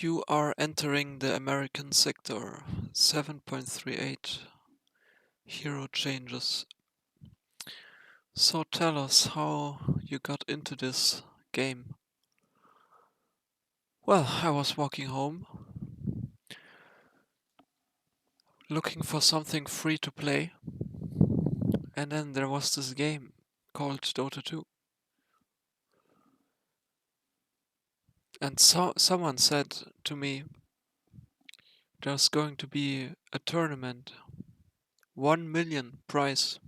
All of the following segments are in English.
You are entering the American sector. 7.38 hero changes. So tell us how you got into this game. Well, I was walking home looking for something free to play, and then there was this game called Dota 2. And someone said to me, there's going to be a tournament, 1 million prize.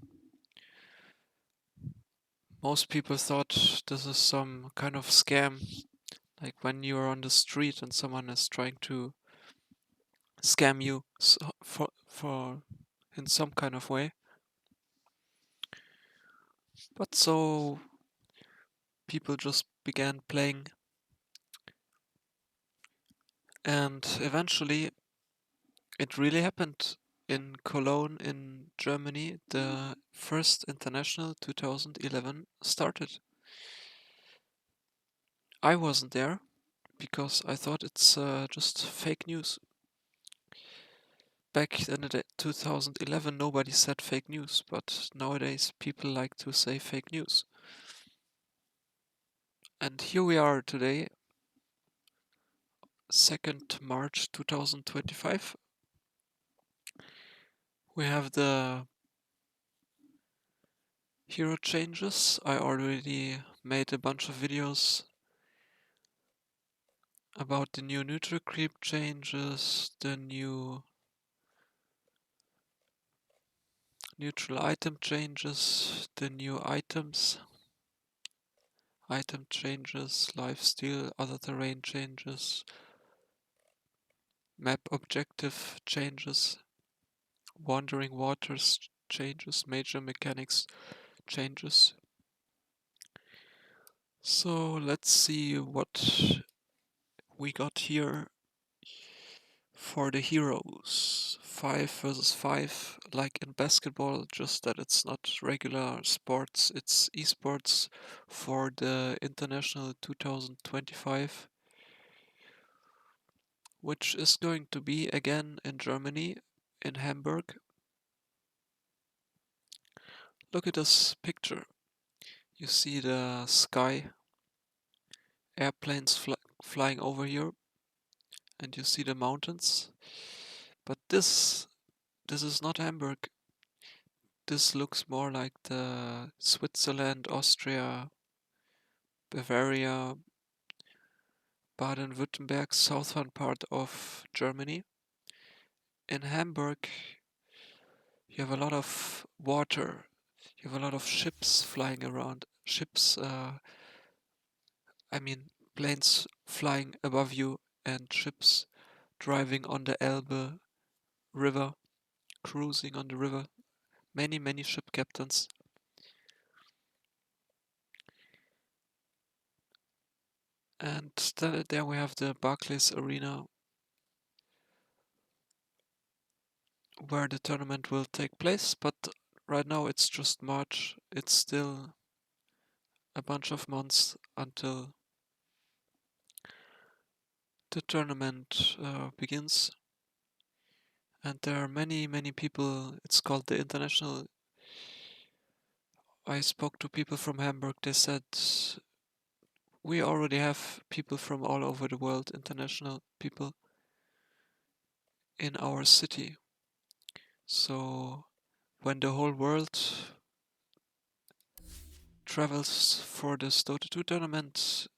Most people thought this is some kind of scam, like when you're on the street and someone is trying to scam you for in some kind of way. But so people just began playing, and eventually it really happened in Cologne in Germany. The first international 2011 started. I wasn't there because I thought it's just fake news. Back in the 2011 nobody said fake news, but nowadays people like to say fake news. And here we are today, 2nd March 2025. We have the hero changes. I already made a bunch of videos about the new neutral creep changes, the new neutral item changes, the new items, item changes, lifesteal, other terrain changes, map objective changes, wandering waters changes, major mechanics changes. So let's see what we got here for the heroes. 5 versus 5, like in basketball, just that it's not regular sports, it's esports for the International 2025, which is going to be again in Germany, in Hamburg. Look at this picture. You see the sky, airplanes flying over here, and you see the mountains. But this is not Hamburg. This looks more like the Switzerland, Austria, Bavaria, Baden-Württemberg, southern part of Germany. In Hamburg, you have a lot of water. You have a lot of ships flying around. Ships, I mean planes flying above you, and ships driving on the Elbe river, cruising on the river. Many ship captains. And there we have the Barclays Arena, where the tournament will take place, but right now it's just March. It's still a bunch of months until the tournament begins. And there are many people. It's called the International. I spoke to people from Hamburg. They said we already have people from all over the world, international people, in our city. So when the whole world travels for this Dota 2 tournament,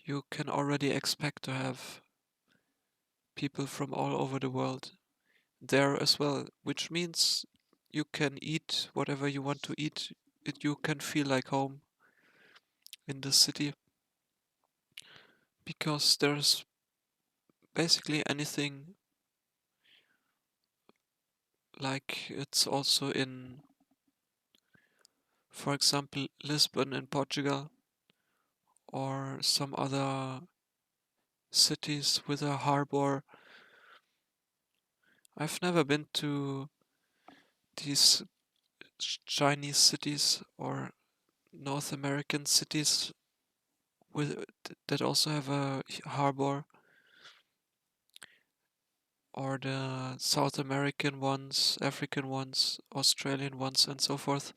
you can already expect to have people from all over the world there as well, which means you can eat whatever you want to eat. You can feel like home in the city, because there's basically anything, like it's also in, for example, Lisbon in Portugal, or some other cities with a harbor. I've never been to these Chinese cities or North American cities with that also have a harbor. or the South American ones, African ones, Australian ones, and so forth.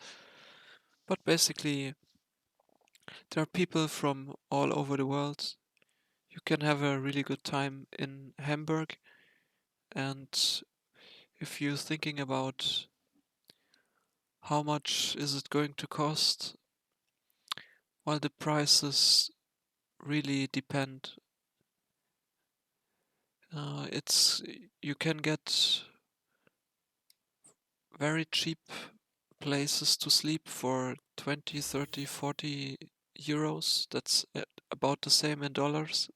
But basically, there are people from all over the world. You can have a really good time in Hamburg, and if you're thinking about how much is it going to cost, well, the prices really depend. It's you can get very cheap places to sleep for 20, 30, 40 euros. That's about the same in dollars.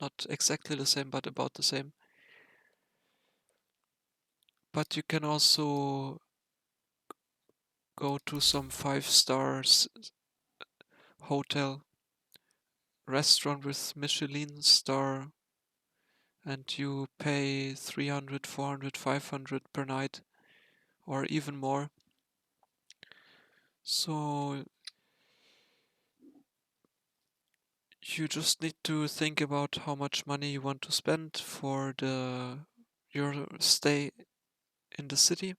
Not exactly the same, but about the same. But you can also go to some 5 stars hotel, restaurant with Michelin star, and you pay 300, 400, 500 per night or even more. So you just need to think about how much money you want to spend for your stay in the city.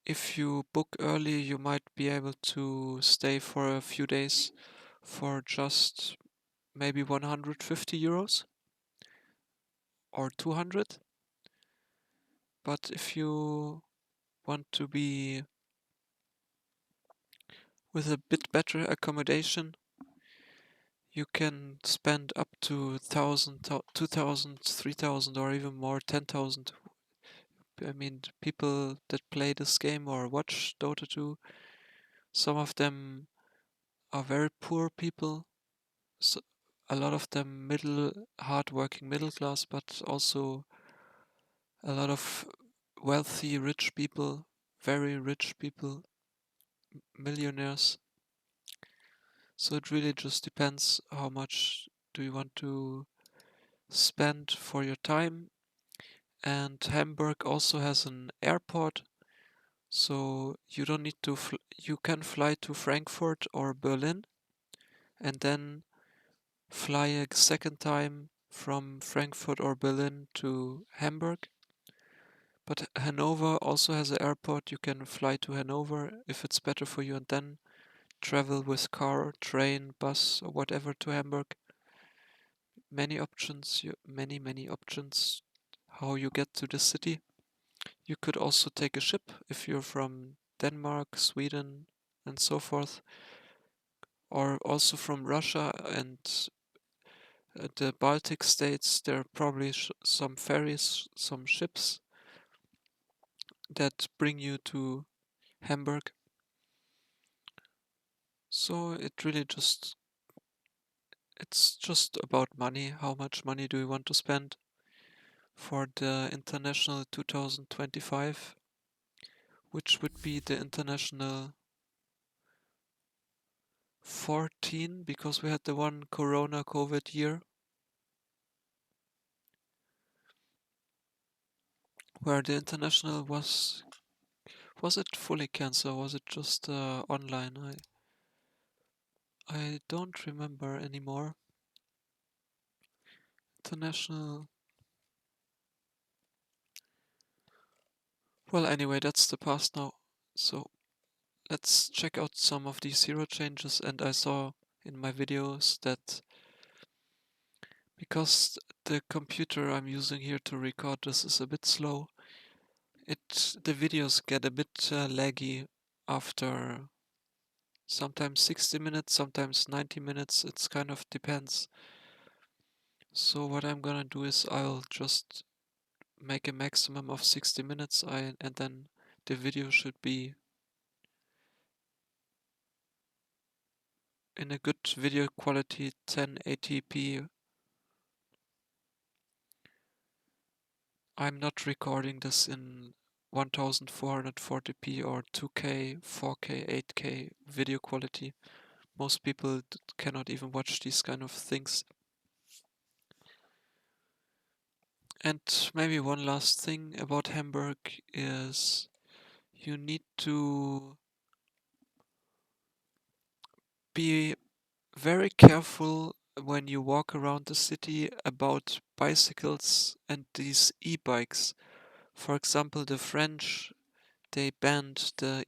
If you book early, you might be able to stay for a few days for just maybe 150 euros or 200. But if you want to be with a bit better accommodation, you can spend up to 1,000, 2,000, 3,000 or even more, 10,000. I mean, people that play this game or watch Dota 2, some of them are very poor people. So a lot of them hard-working middle class, but also a lot of wealthy, rich people, very rich people, millionaires. So it really just depends how much do you want to spend for your time. And Hamburg also has an airport, so you don't need to. You can fly to Frankfurt or Berlin, and then fly a second time from Frankfurt or Berlin to Hamburg. But Hanover also has an airport. You can fly to Hanover if it's better for you, and then travel with car, train, bus, or whatever to Hamburg. Many options, many options how you get to the city. You could also take a ship if you're from Denmark, Sweden, and so forth, or also from Russia and the Baltic states. There are probably some ferries, some ships that bring you to Hamburg. So it's just about money. How much money do you want to spend for the international 2025, which would be the international 14 because we had the one Corona COVID year where the international was it fully cancelled? Was it just online? I don't remember anymore. International. Well, anyway, that's the past now. So let's check out some of these hero changes. And I saw in my videos that because the computer I'm using here to record this is a bit slow, the videos get a bit laggy after sometimes 60 minutes, sometimes 90 minutes. It's kind of depends. So what I'm gonna do is I'll just make a maximum of 60 minutes and then the video should be in a good video quality 1080p. I'm not recording this in 1440p or 2K, 4K, 8K video quality. Most people cannot even watch these kind of things. And maybe one last thing about Hamburg is you need to be very careful when you walk around the city about bicycles and these e-bikes. For example, the French, they banned the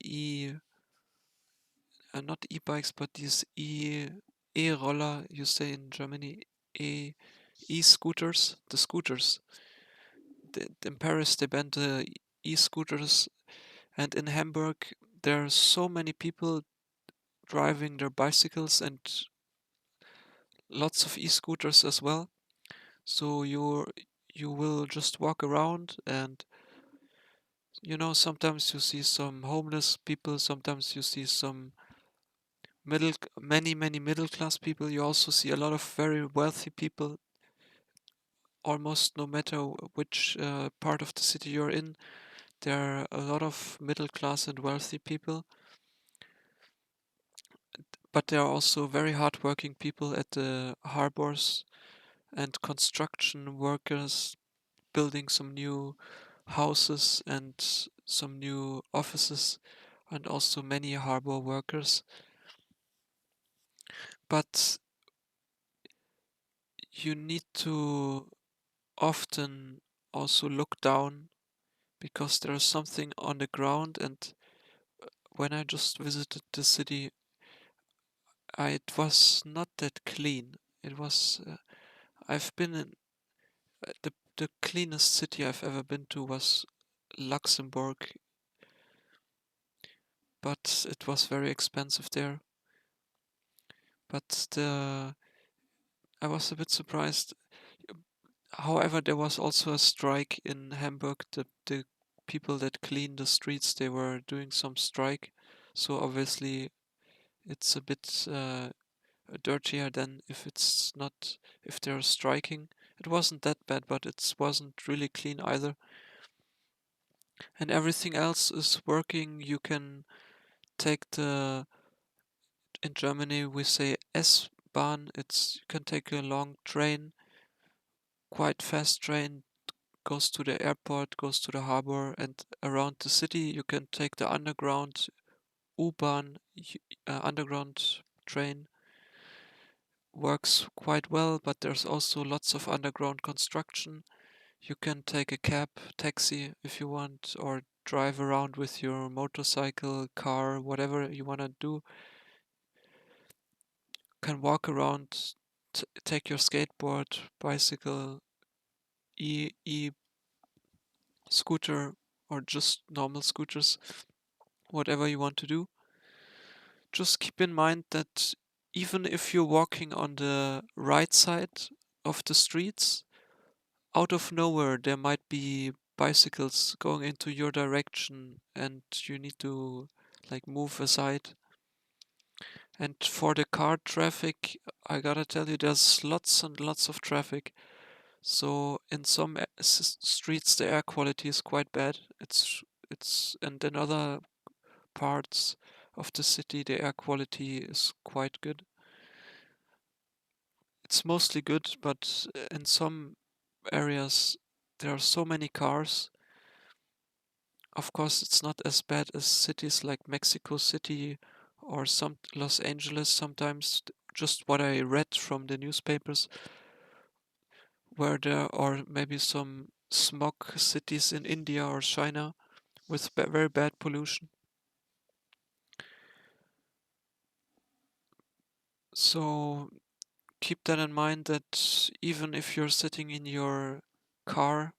not e-bikes, but these e-roller, you say in Germany, e e-scooters, the scooters. In Paris, they banned the e-scooters, and in Hamburg, there are so many people driving their bicycles and lots of e-scooters as well. So you will just walk around, and sometimes you see some homeless people, sometimes you see some many middle class people. You also see a lot of very wealthy people. Almost no matter which part of the city you're in, there are a lot of middle class and wealthy people. But there are also very hardworking people at the harbors and construction workers building some new houses and some new offices, and also many harbor workers. But you need to often also look down, because there is something on the ground. And when I just visited the city, it was not that clean. It was I've been in the cleanest city I've ever been to was Luxembourg, but it was very expensive there. But I was a bit surprised. However, there was also a strike in Hamburg. The people that clean the streets, they were doing some strike. So obviously it's a bit dirtier than if they're striking. It wasn't that bad, but it wasn't really clean either. And everything else is working. You can take in Germany we say S-Bahn. You can take a long train, quite fast train, goes to the airport, goes to the harbor, and around the city you can take the underground U-Bahn, underground train. Works quite well, but there's also lots of underground construction. You can take a cab, taxi if you want, or drive around with your motorcycle, car, whatever you want to do. Can walk around, take your skateboard, bicycle, e scooter, or just normal scooters, whatever you want to do. Just keep in mind that even if you're walking on the right side of the streets, out of nowhere there might be bicycles going into your direction, and you need to move aside. And for the car traffic, I gotta tell you, there's lots and lots of traffic. So in some streets the air quality is quite bad. And in other parts of the city the air quality is quite good. It's mostly good, but in some areas there are so many cars. Of course, it's not as bad as cities like Mexico City or some Los Angeles sometimes. Just what I read from the newspapers, where there are maybe some smog cities in India or China with very bad pollution. So keep that in mind, that even if you're sitting in your car,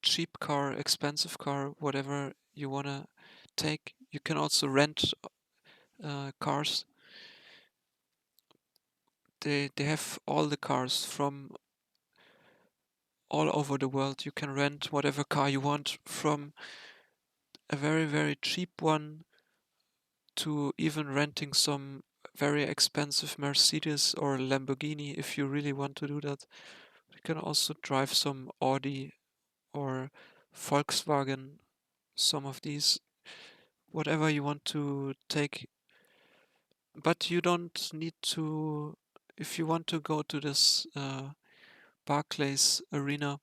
cheap car, expensive car, whatever you wanna take, you can also rent cars. They have all the cars from all over the world. You can rent whatever car you want, from a very, very cheap one to even renting some very expensive Mercedes or Lamborghini if you really want to do that. You can also drive some Audi or Volkswagen, some of these, whatever you want to take. But you don't need to, if you want to go to this Barclays Arena,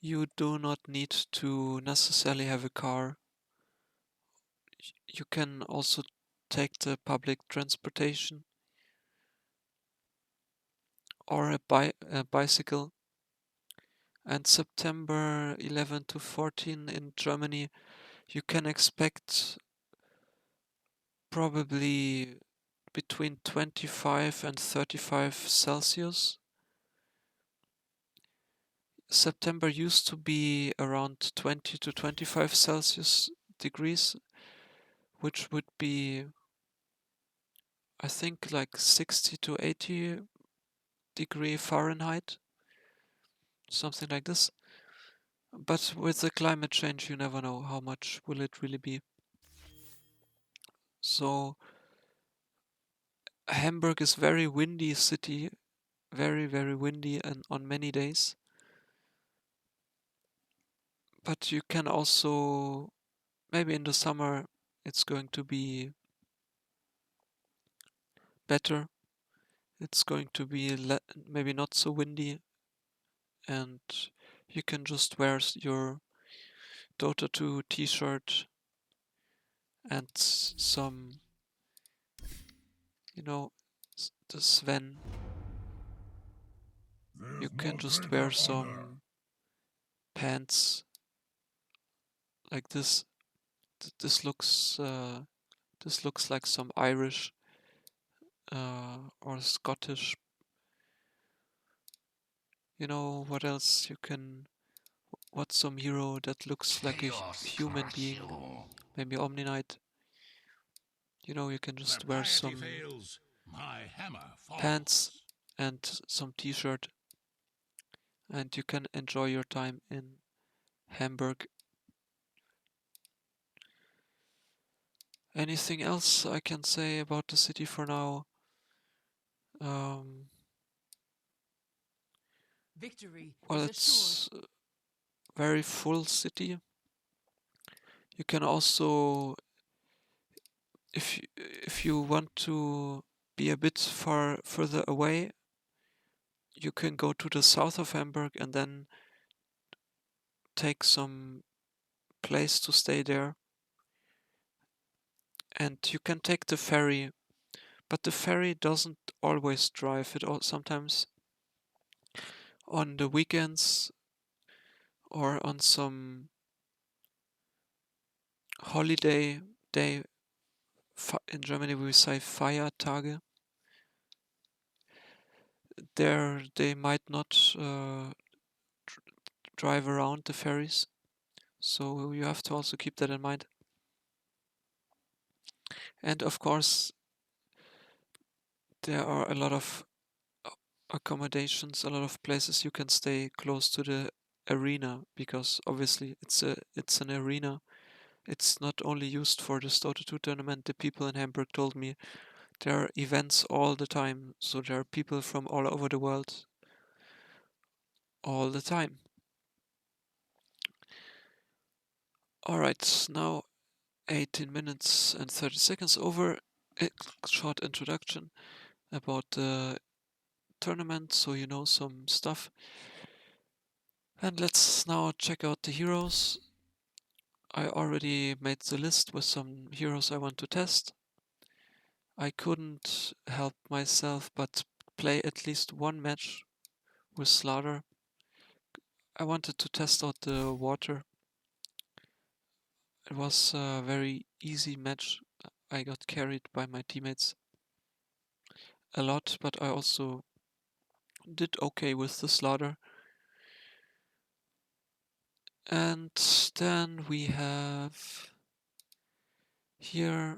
you do not need to necessarily have a car. You can also take the public transportation. or a bicycle. And September 11 to 14 in Germany, you can expect probably between 25 and 35 Celsius. September used to be around 20 to 25 Celsius degrees, which would be, I think, like 60 to 80 degree Fahrenheit, something like this. But with the climate change, you never know how much will it really be. So Hamburg is very windy city, very, very windy and on many days. But you can also, maybe in the summer, it's going to be better. It's going to be maybe not so windy, and you can just wear your Dota 2 t-shirt and some, the Sven. You can just wear some pants like this. This looks like some Irish or Scottish. What else you can? What's some hero that looks like a human being? Maybe Omni Knight. You can just wear some pants and some t-shirt, and you can enjoy your time in Hamburg. Anything else I can say about the city for now? Well, it's a very full city. You can also, if you want to be a bit further away, you can go to the south of Hamburg and then take some place to stay there. And you can take the ferry, but the ferry doesn't always drive. Sometimes on the weekends or on some holiday day. In Germany we say Feiertage. There they might not drive around the ferries, so you have to also keep that in mind. And of course, there are a lot of accommodations, a lot of places you can stay close to the arena, because obviously it's an arena. It's not only used for the Dota 2 tournament. The people in Hamburg told me there are events all the time, so there are people from all over the world all the time. Alright, now 18 minutes and 30 seconds over. A short introduction about the tournament, so you know some stuff. And let's now check out the heroes. I already made the list with some heroes I want to test. I couldn't help myself but play at least one match with Slaughter. I wanted to test out the water. It was a very easy match. I got carried by my teammates a lot, but I also did okay with the Slaughter. And then we have here,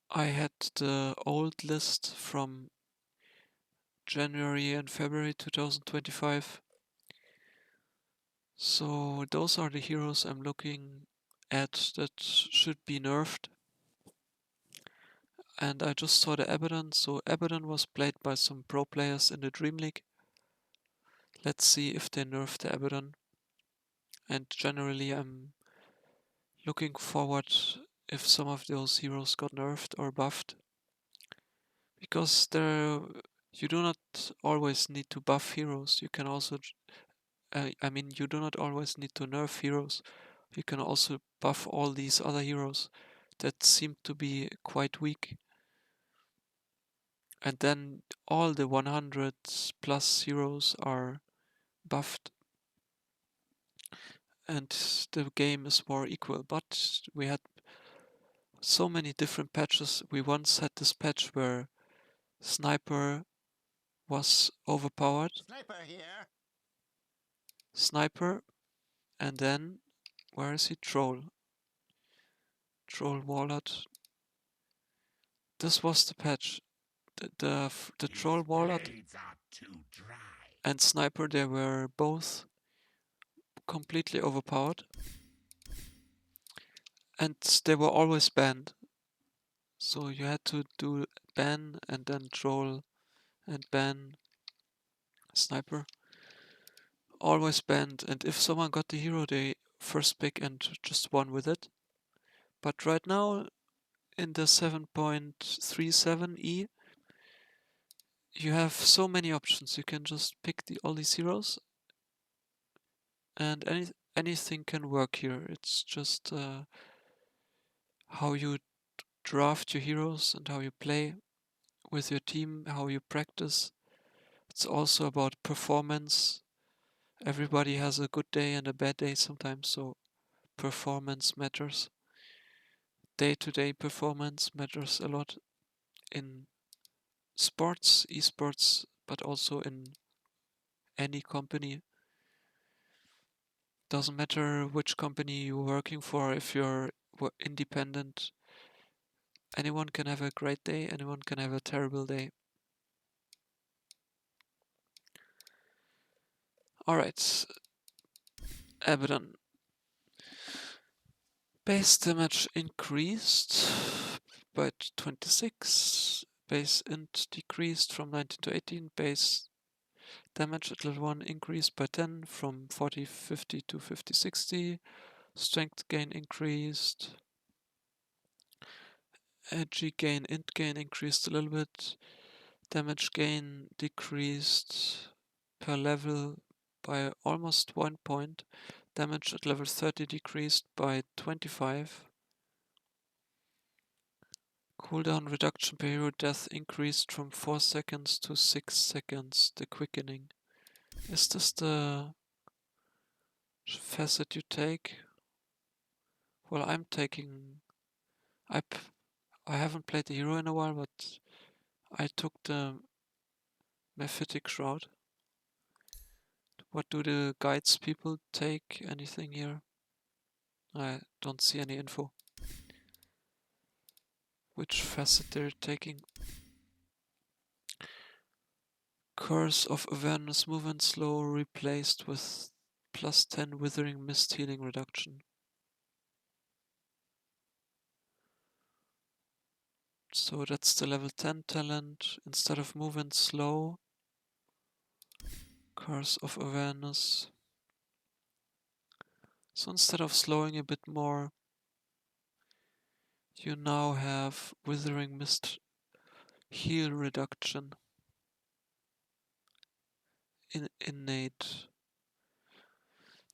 I had the old list from January and February 2025. So those are the heroes I'm looking at that should be nerfed. And I just saw the Abaddon. So Abaddon was played by some pro players in the Dream League. Let's see if they nerf the Abaddon. And generally I'm looking forward if some of those heroes got nerfed or buffed. Because you do not always need to buff heroes. You can also, you do not always need to nerf heroes. You can also buff all these other heroes that seem to be quite weak. And then all the 100 plus heroes are buffed and the game is more equal. But we had so many different patches. We once had this patch where Sniper was overpowered. Sniper here. Sniper, and then where is he? Troll. Troll Warlord. This was the patch. The Troll Warlord and Sniper, they were both completely overpowered. And they were always banned. So you had to do ban and then Troll and ban Sniper. Always banned, and if someone got the hero, they first pick and just won with it. But right now, in the 7.37e, you have so many options. You can just pick all these heroes, and anything can work here. It's just how you draft your heroes and how you play with your team, how you practice. It's also about performance. Everybody has a good day and a bad day sometimes, so performance matters. Day-to-day performance matters a lot in sports, esports, but also in any company. Doesn't matter which company you're working for, if you're independent, anyone can have a great day, anyone can have a terrible day. Alright, Abaddon. Base damage increased by 26, base int decreased from 19 to 18, base damage at level 1 increased by 10 from 40-50 to 50-60, strength gain increased, G gain, int gain increased a little bit, damage gain decreased per level by almost 1 point, damage at level 30 decreased by 25, cooldown reduction per hero death increased from 4 seconds to 6 seconds, the quickening. Is this the facet you take? Well, I'm taking... I haven't played the hero in a while, but I took the Mephitic Shroud. What do the guides people take? Anything here? I don't see any info. Which facet they're taking. Curse of Awareness, movement slow replaced with plus 10 Withering Mist healing reduction. So that's the level 10 talent. Instead of movement slow, Curse of Awareness. So instead of slowing a bit more, you now have Withering Mist heal reduction. Innate.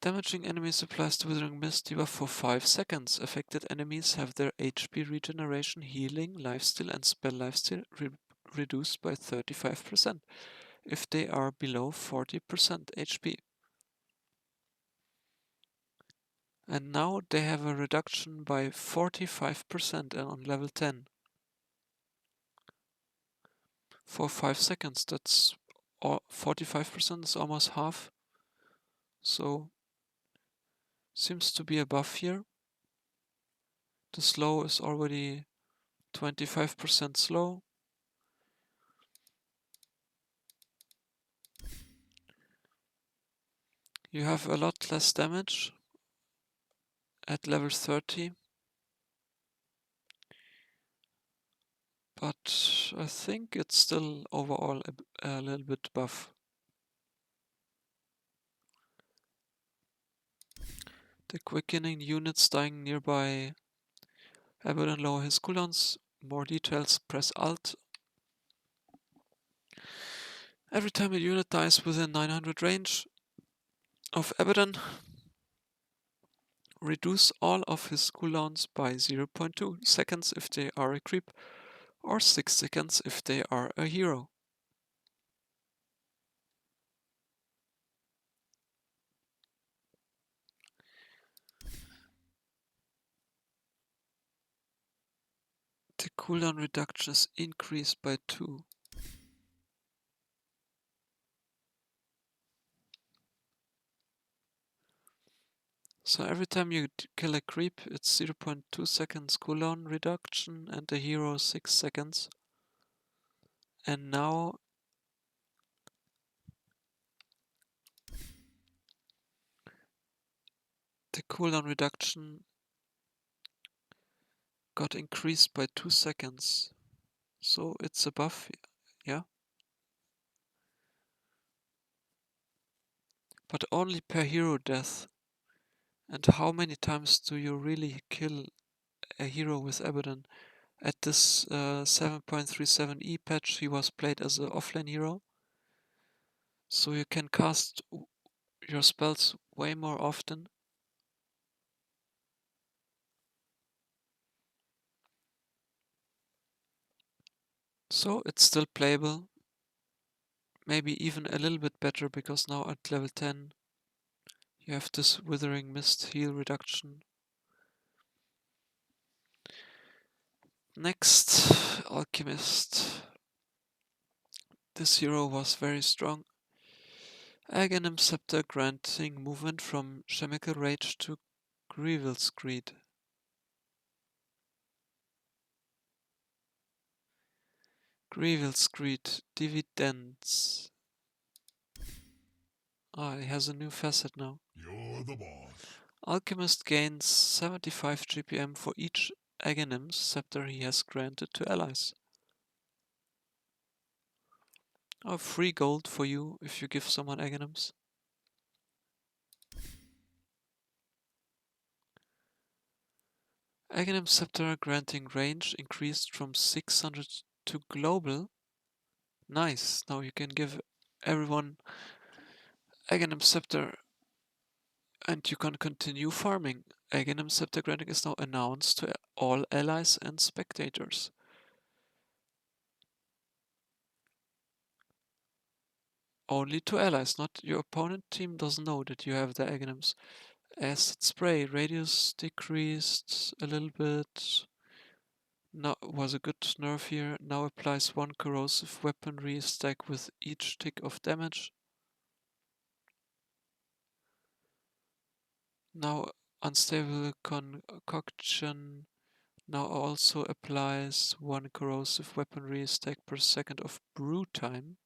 Damaging enemies applies the Withering Mist debuff for 5 seconds. Affected enemies have their HP regeneration, healing, lifesteal and spell lifesteal reduced by 35% if they are below 40% HP. And now they have a reduction by 45% on level 10. For 5 seconds, that's 45% is almost half. So, seems to be a buff here. The slow is already 25% slow. You have a lot less damage at level 30. But I think it's still overall a little bit buff. The quickening units dying nearby Abaddon lower his cooldowns. More details, press Alt. Every time a unit dies within 900 range of Abaddon, reduce all of his cooldowns by 0.2 seconds if they are a creep, or 6 seconds if they are a hero. The cooldown reduction is increased by 2. So every time you kill a creep, it's 0.2 seconds cooldown reduction and a hero 6 seconds. And now the cooldown reduction got increased by 2 seconds. So it's above, yeah? But only per hero death. And how many times do you really kill a hero with Abaddon? At this 7.37e patch, he was played as an offlane hero. So you can cast your spells way more often. So it's still playable. Maybe even a little bit better because now at level 10 you have this Withering Mist heal reduction. Next, Alchemist. This hero was very strong. Aghanim Scepter granting movement from Chemical Rage to Grievil's Greed. Grievil's Greed, Dividends. Ah, he has a new facet now. You're the boss. Alchemist gains 75 GPM for each Aghanim Scepter he has granted to allies. Oh, free gold for you if you give someone Aghanims. Aghanim Scepter granting range increased from 600 to global. Nice, now you can give everyone Aghanim Scepter and you can continue farming. Aghanim Scepter granting is now announced to all allies and spectators. Only to allies, not your opponent team doesn't know that you have the Aghanims. Acid Spray, radius decreased a little bit. Now was a good nerf here. Now applies 1 corrosive weaponry stack with each tick of damage. Now unstable concoction now also applies 1 corrosive weaponry stack per second of brew time.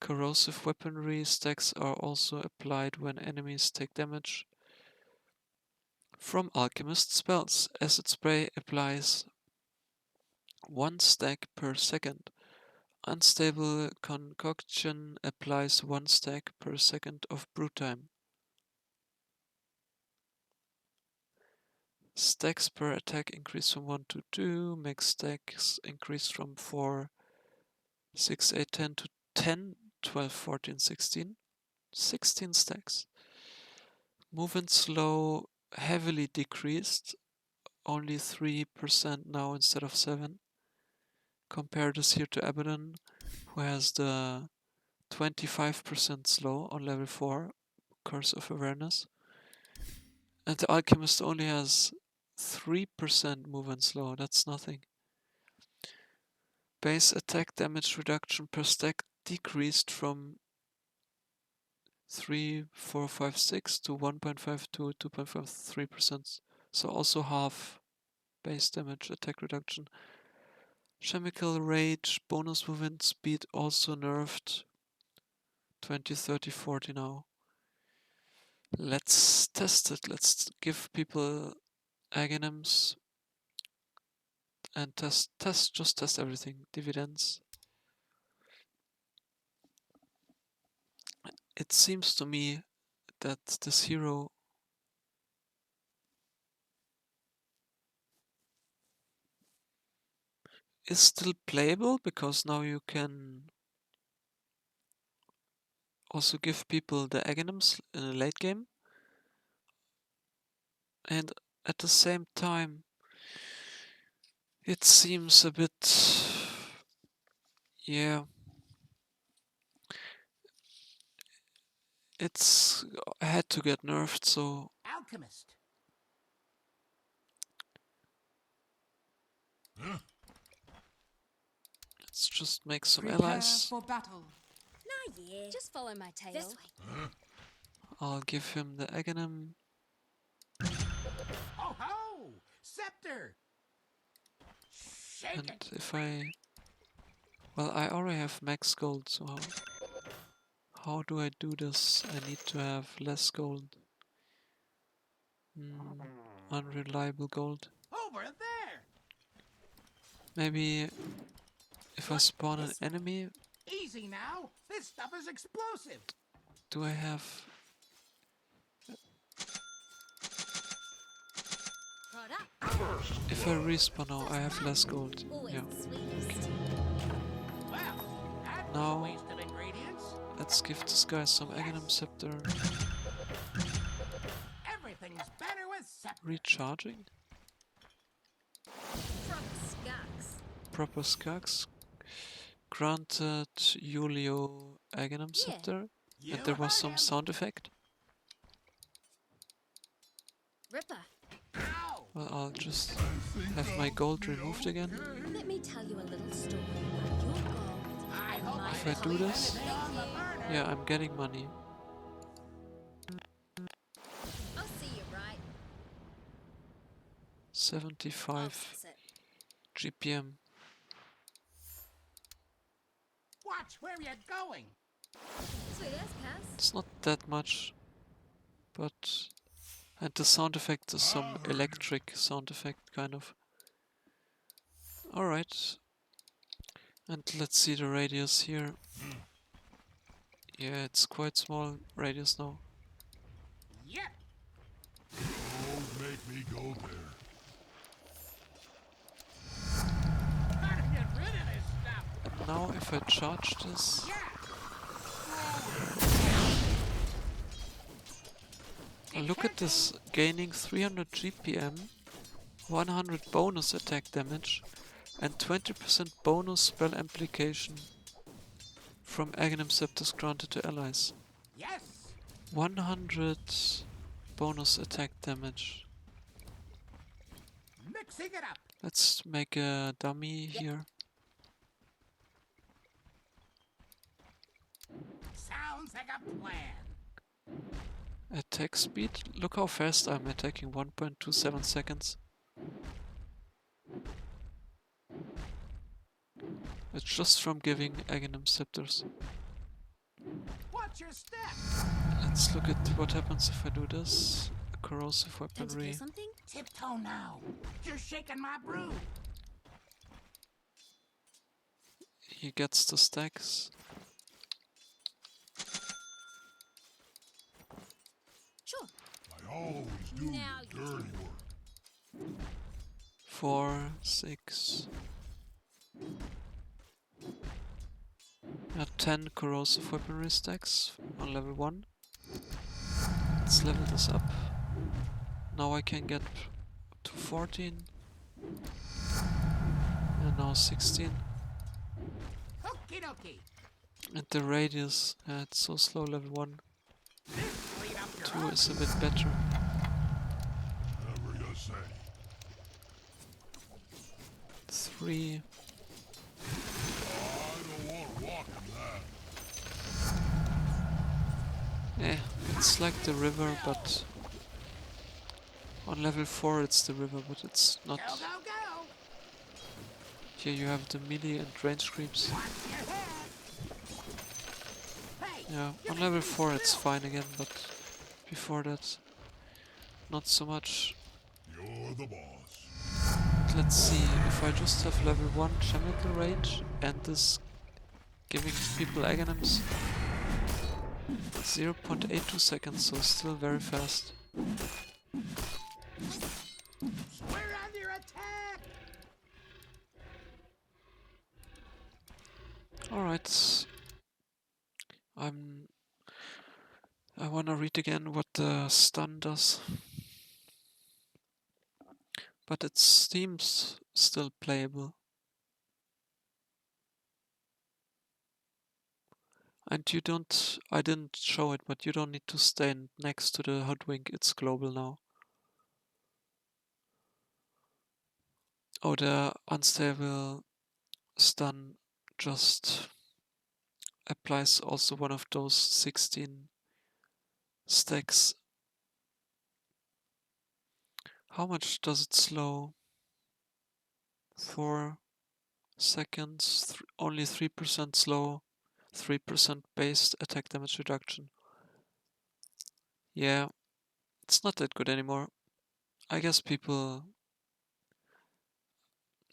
Corrosive weaponry stacks are also applied when enemies take damage from alchemist spells. Acid Spray applies 1 stack per second. Unstable concoction applies 1 stack per second of brew time. Stacks per attack increase from 1 to 2, max stacks increase from 4, 6, 8, 10 to 10, 12, 14, 16. 16 stacks. Movement slow heavily decreased, only 3% now instead of 7. Compare this here to Abaddon, who has the 25% slow on level 4, Curse of Awareness. And the Alchemist only has 3% movement slow, that's nothing. Base attack damage reduction per stack decreased from 3, 4, 5, 6 to 1.5 to 2.53%. So also half base damage attack reduction. Chemical Rage bonus movement speed also nerfed. 20, 30, 40 now. Let's test it. Let's give people Aghanims and just test everything. Dividends. It seems to me that this hero is still playable because now you can also give people the Aghanims in a late game. And at the same time, It seems a bit... yeah. It's had to get nerfed, so... Alchemist. Let's just make some Prepare allies. for battle. Nah, yeah. Just follow my tail. This way. I'll give him the Aghanim. Oh ho! Scepter. Shake And it. if I... well, I already have max gold, so how do I do this? I need to have less gold. Unreliable gold. Over there. Maybe if I spawn an enemy, Easy now. This stuff is explosive. do I have... Right up. if I respawn now, I have less gold. Always Yeah. the sweetest. Well, that was Now- a waste of ingredients. Let's give this guy some Aghanim Scepter. Everything's better with scepter. Recharging? From skunks. Proper Skax. Granted Julio Aghanim Yeah. Scepter. You And there was heard some him. sound effect. Ripper. Ow! Well, I'll just have my gold removed again. Let me tell you a little story about your gold. I hope My If I do leave this- anything on the burner. Yeah, I'm getting money. I'll see you right. 75 I'll fix it. GPM. Watch where you're going. Sweet as Cass. It's not that much, but... and the sound effect is some electric sound effect, kind of. Alright. And let's see the radius here. Yeah, it's quite small radius now. Yep. Don't make me go there. Gotta get rid of this stuff. And now if I charge this... Yeah. look at this, gaining 300 GPM, 100 bonus attack damage, and 20% bonus spell amplification from Aghanim Scepters granted to allies. Yes. 100 bonus attack damage. Mixing it up. Let's make a dummy here. Sounds like a plan. Attack speed. Look how fast I'm attacking, 1.27 seconds. It's just from giving Aghanim Scepters. Watch your step. Let's look at what happens if I do this. Corrosive Time to do weaponry. something? Tiptoe now. You're shaking my broom. He gets the stacks. Sure. I always do Now the you dirty work. 4, 6. 10 corrosive weaponry stacks on level 1. Let's level this up. Now I can get to 14. And now 16. Okie dokie. And the radius, it's so slow, level 1. This lead up your 2 own. is a bit better. Whatever you say. 3. I don't want to walk in that. It's like the river, but on level 4 it's the river, but it's not. Go, go, go. Here you have the melee and range creeps. Watch your head. Hey. Yeah, you on make level me 4 it's thrill. fine again, but before that, not so much. You're the boss. Let's see, if I just have level 1 chemical range and this giving people Aghanims, 0.82 seconds, so still very fast. We're under attack. Alright. I wanna read again what the stun does. But it seems still playable. And you don't, I didn't show it, but you don't need to stand next to the hoodwink, it's global now. Oh, the unstable stun just applies also one of those 16 stacks. How much does it slow? 4 seconds, only 3% slow, 3% based attack damage reduction. Yeah, it's not that good anymore. I guess people...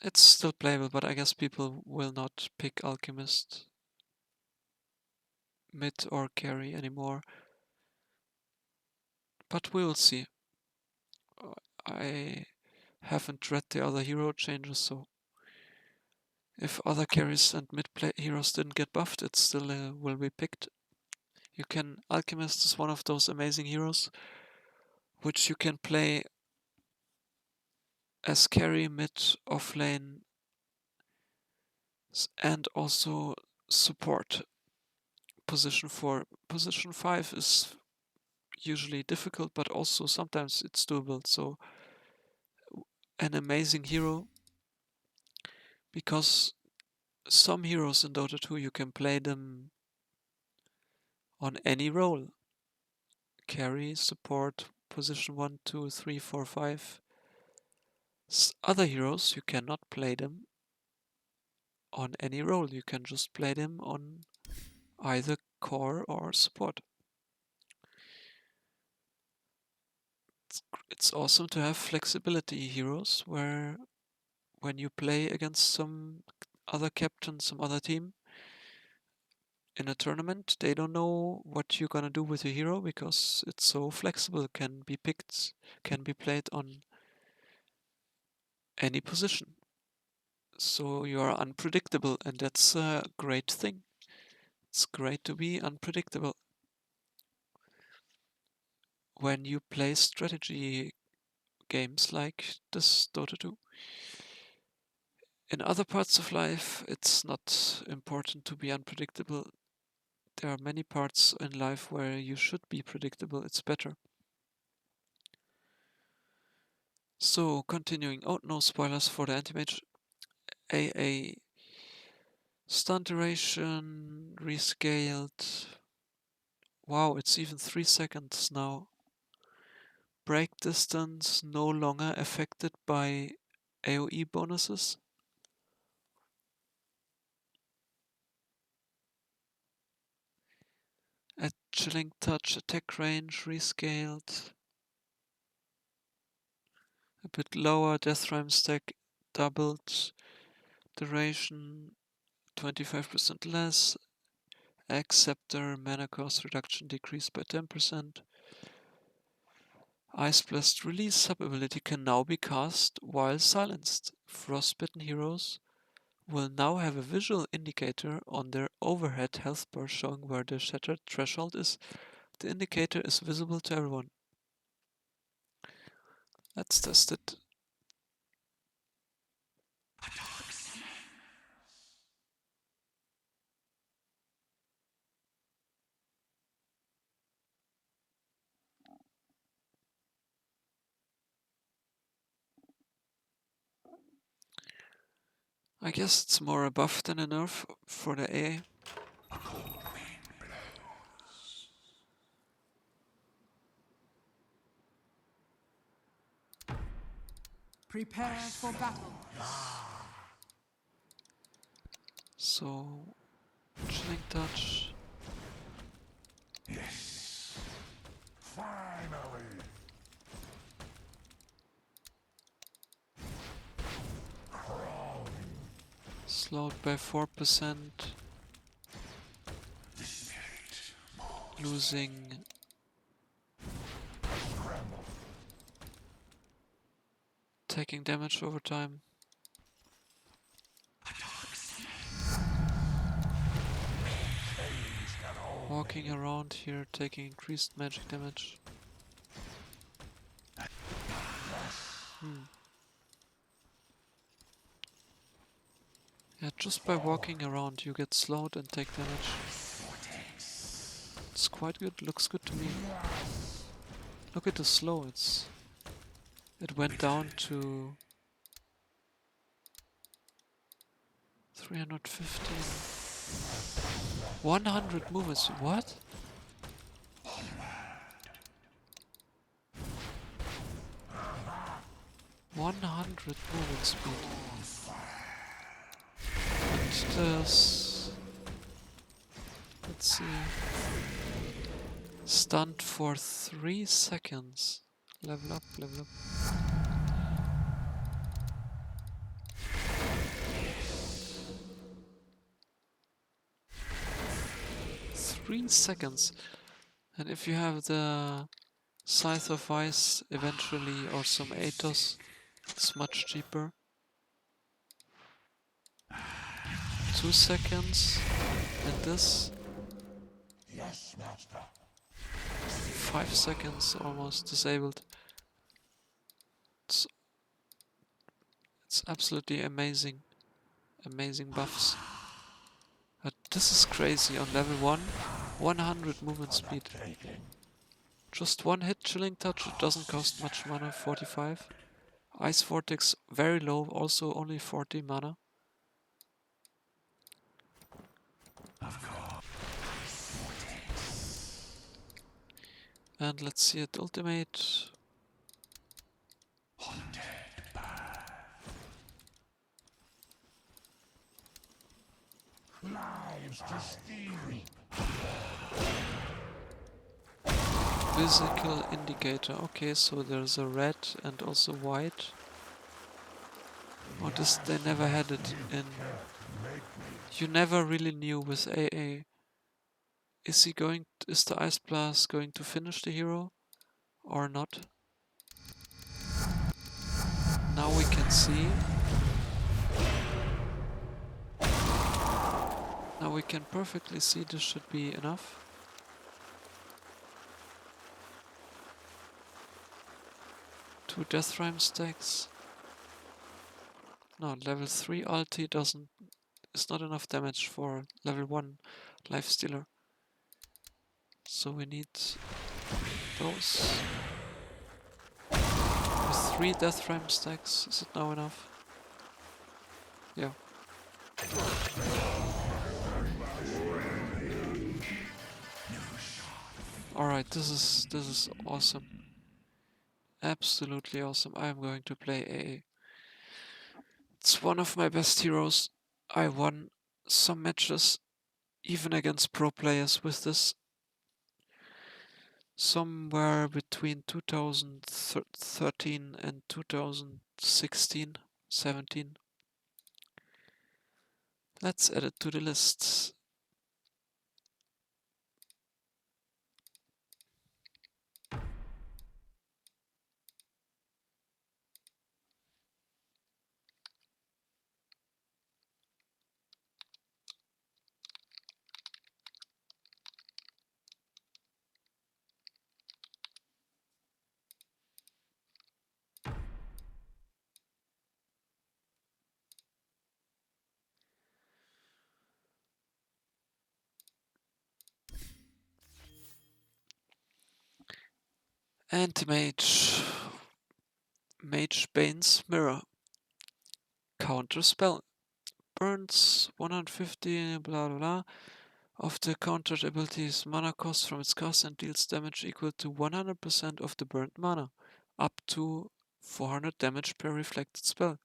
It's still playable, but I guess people will not pick Alchemist mid or carry anymore. But we will see. I haven't read the other hero changes, so if other carries and mid play heroes didn't get buffed, it still will be picked. You can... Alchemist is one of those amazing heroes which you can play as carry, mid, off lane, and also support. Position 4. Position 5 is usually difficult, but also sometimes it's doable. So an amazing hero, because some heroes in Dota 2 you can play them on any role. Carry, support, position 1, 2, 3, 4, 5. Other heroes you cannot play them on any role. You can just play them on either core or support. It's awesome to have flexibility heroes where when you play against some other captain, some other team in a tournament, they don't know what you're gonna do with your hero because it's so flexible, can be picked, can be played on any position. So you are unpredictable, and that's a great thing. It's great to be unpredictable when you play strategy games like this Dota 2. In other parts of life, it's not important to be unpredictable. There are many parts in life where you should be predictable, it's better. So, continuing. Oh, no spoilers for the anti-mage. AA. Stun duration rescaled. Wow, it's even 3 seconds now. Break distance no longer affected by AoE bonuses. At Chilling Touch, attack range rescaled. A bit lower, Death Rhyme stack doubled. Duration 25% less. Acceptor mana cost reduction decreased by 10%. Ice Blast release sub-ability can now be cast while silenced. Frostbitten heroes will now have a visual indicator on their overhead health bar showing where the shattered threshold is. The indicator is visible to everyone. Let's test it. I guess it's more a buff than a nerf for the AA. Prepare for battle. So, Chilling Touch. Yes. Finally. Crawling. Slowed by 4%. The spirit. Losing Scramble. taking damage over time. Walking around here, taking increased magic damage. Yeah, just by walking around you get slowed and take damage. It's quite good, looks good to me. Look at the slow, it went down to 315. 100 movements, what? "100 movement speed." And there's... let's see... stunned for 3 seconds. Level up, level up. 3 seconds. And if you have the Scythe of Ice eventually, or some Athos, it's much cheaper. 2 seconds. And this... 5 seconds, almost disabled. It's absolutely amazing. Amazing buffs. But this is crazy. On level 1, 100 movement speed. Just one hit Chilling Touch, it doesn't cost much mana, 45. Ice Vortex very low, also only 40 mana. And let's see it ultimate. Physical indicator. Okay, so there's a red and also white. Oh, this they never had it in. You never really knew with AA. Is the Ice Blast going to finish the hero or not? Now we can see. Now we can perfectly see this should be enough. Two Death Rhyme stacks. No, level 3 ulti is not enough damage for level 1 Lifestealer. So we need those. With 3 Death Rhyme stacks, is it now enough? Yeah. Alright, this is awesome. Absolutely awesome. I'm going to play AA. It's one of my best heroes. I won some matches, even against pro players with this. Somewhere between 2013 and 2016, 17. Let's add it to the list. Anti-Mage. Mage Bane's Mirror. Counter spell. Burns 150, blah blah blah. Of the countered ability's mana cost from its cast and deals damage equal to 100% of the burnt mana. Up to 400 damage per reflected spell.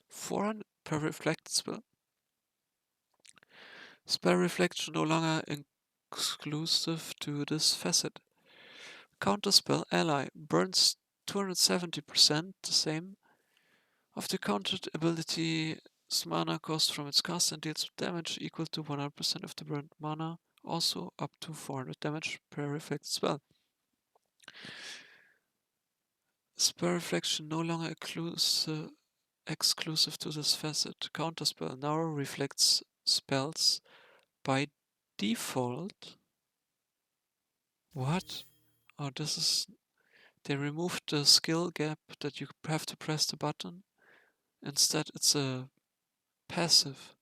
400 per reflected spell. Spell reflection no longer exclusive to this facet. Counterspell ally burns 270%, the same, of the countered ability's mana cost from its cast and deals damage equal to 100% of the burnt mana, also up to 400 damage per reflected spell. Spell reflection no longer exclusive to this facet. Counterspell now reflects spells by default. What? Oh, this is... They removed the skill gap that you have to press the button. Instead, it's a passive.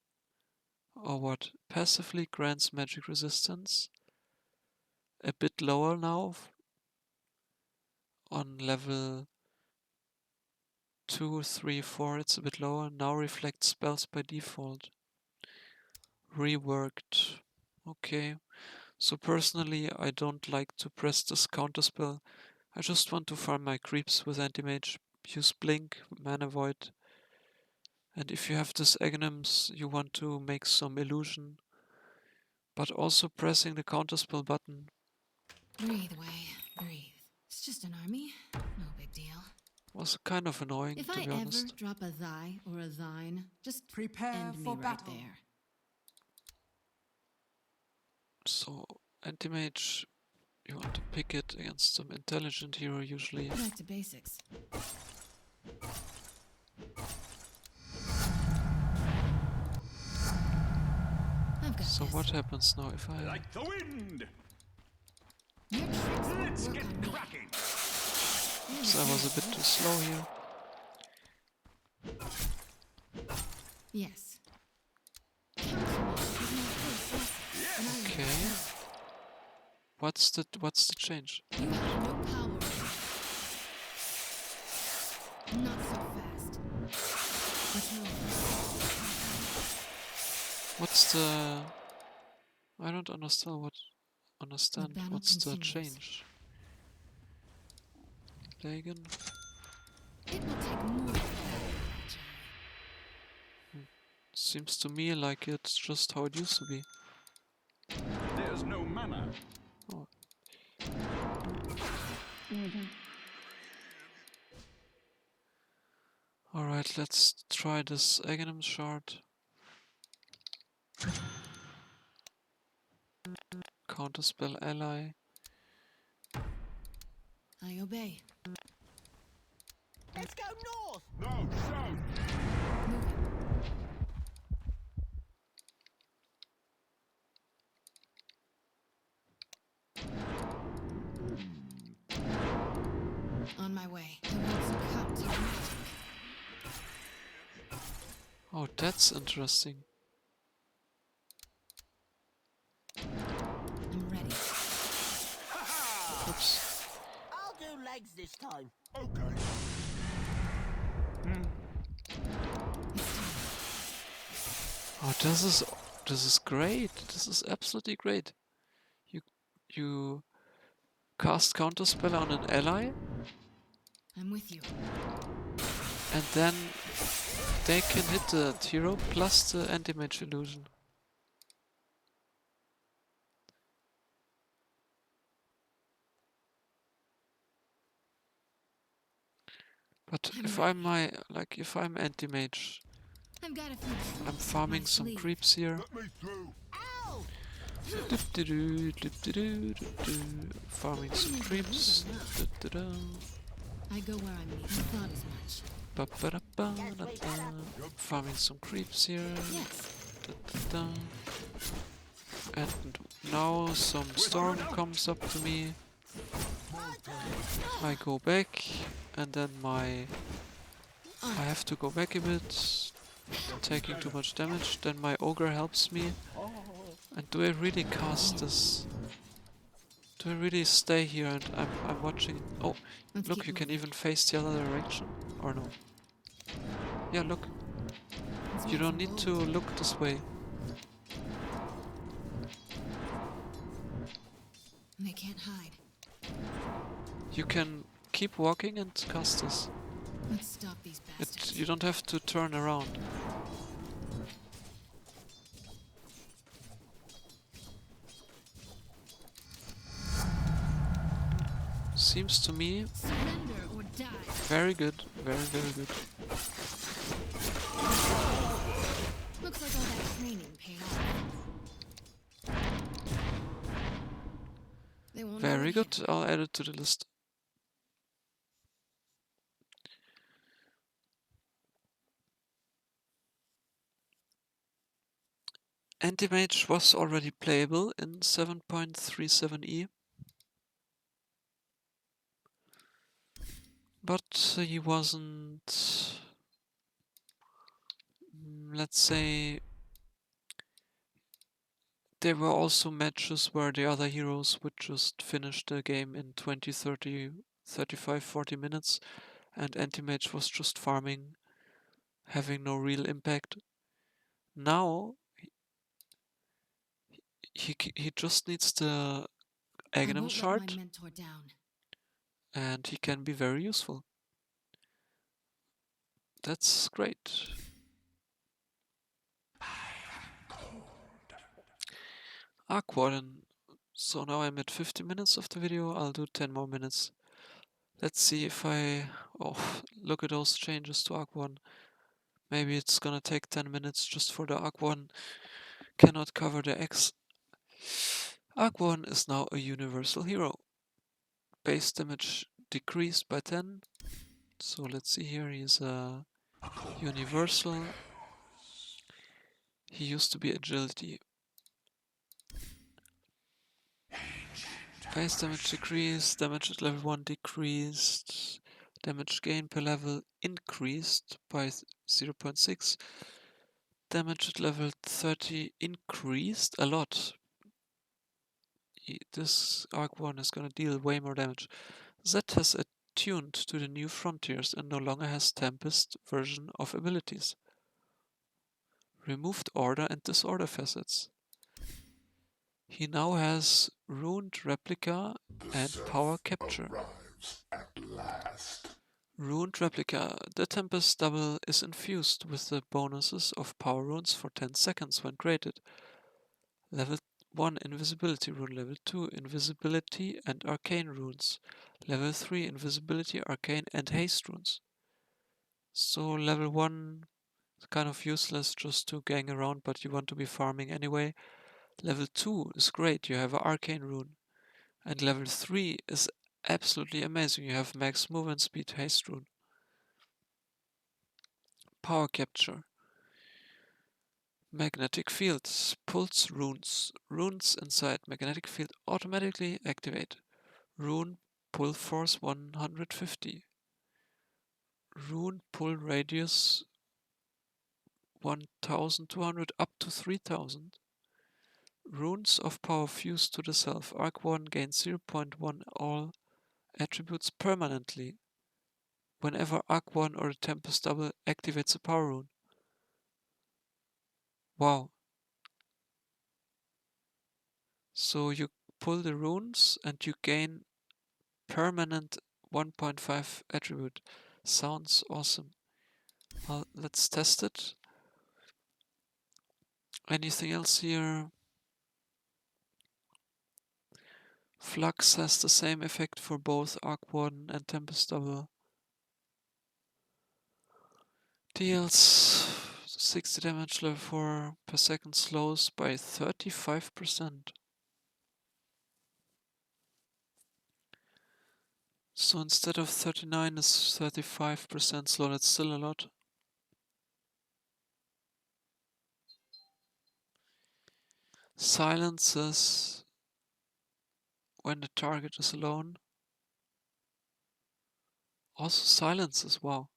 Or what? Passively grants magic resistance. A bit lower now. On level 2, 3, 4 it's a bit lower. Now reflects spells by default. Reworked. Okay. So personally I don't like to press this counterspell. I just want to farm my creeps with anti-mage. Use blink, mana void. And if you have this Aghanims, you want to make some illusion. But also pressing the counterspell button Breathe, Way. Breathe. It's just an army. No big deal. was kind of annoying, If to I be ever honest. drop a thy or a thine, just Prepare end me for right battle. there. So, anti-mage, you want to pick it against some intelligent hero usually. Back to basics. I've got So this. what happens now if I... Like the wind! Your tricks won't Let's work get on me. cracking! You're So I the was a bit too slow here. Yes. Countermeasure is my first lesson, and I will Okay. help. What's the change? You have no power. Not so fast. Let's move. What's the... I don't understand battle what's the continues. change. Lagan? It will take more than that, Magi. Seems to me like it's just how it used to be. There's no mana. Oh. Alright, let's try this Aghanim shard. Counterspell ally. I obey. Let's go north. No, south! Moving. On my way. I want some counter magic. Oh, that's interesting. I'm ready. Oops. I'll do legs this time. Okay. Oh, this is great. This is absolutely great. You cast counterspell on an ally, I'm with you. and then they can hit the hero plus the anti-mage illusion. But I'm if ready. if I'm anti-mage, I've got a few I'm tricks up farming my some sleeve. creeps here. Let me through! Ow! Dip-de-doo, dip-de-doo, dip-de-doo. Farming some creeps. Da-da-da. I go where I'm needed. I thought as much. Ba-ba-da-ba-da-da. Farming some creeps here. Yes. Da-da-da. And now some storm comes up to me. I go back, and then I have to go back a bit, taking too much damage. Then my ogre helps me. And do I really cast this? Do I really stay here and I'm watching? Oh, Let's look, keep you can moving. even face the other direction, or no? Yeah, look, Let's you make don't some need to gold. look this way. They can't hide. You can keep walking and cast this. Let's stop these bastards. You don't have to turn around. Seems to me Surrender or die. very good, very good. Looks like all that training paid off. They won't know Very it good, hit. I'll add it to the list. Anti-mage was already playable in 7.37e. But he wasn't, let's say, There were also matches where the other heroes would just finish the game in 20, 30, 35, 40 minutes, and anti-mage was just farming, having no real impact. Now he just needs the I Aghanim won't let my shard, mentor down. and he can be very useful. That's great. Arc Warden. So now I'm at 50 minutes of the video. I'll do 10 more minutes. Let's see if I... Oh, look at those changes to Arc 1. Maybe it's gonna take 10 minutes just for the Arc 1. Cannot cover the X. Arc 1 is now a universal hero. Base damage decreased by 10. So let's see here, he's a universal. He used to be agility. Base damage decreased, damage at level 1 decreased, damage gain per level increased by 0.6, damage at level 30 increased a lot. This Arc 1 is gonna deal way more damage. Z has attuned to the new frontiers and no longer has Tempest version of abilities. Removed order and disorder facets. He now has Ruined Replica and Power Capture. Arrives at last. Ruined Replica. The Tempest double is infused with the bonuses of power runes for 10 seconds when created. Level 1 Invisibility rune, Level 2 Invisibility and Arcane runes, Level 3 Invisibility, Arcane and Haste runes. So level 1 is kind of useless just to gang around, but you want to be farming anyway. Level 2 is great, you have an Arcane rune. And level 3 is absolutely amazing, you have max movement speed Haste rune. Power Capture. Magnetic fields. Pulse runes. Runes inside magnetic field automatically activate. Rune pull force 150. Rune pull radius 1200 up to 3000. Runes of power fused to the self. Arc 1 gains 0.1 all attributes permanently whenever Arc 1 or the Tempest double activates a power rune. Wow. So you pull the runes and you gain permanent 1.5 attribute. Sounds awesome. Well, let's test it. Anything else here? Flux has the same effect for both Arc Warden and Tempest Double. Deals 60 damage, level 4 per second, slows by 35%. So instead of 39 is 35% slow, that's still a lot. Silences when the target is alone. Also silences, wow.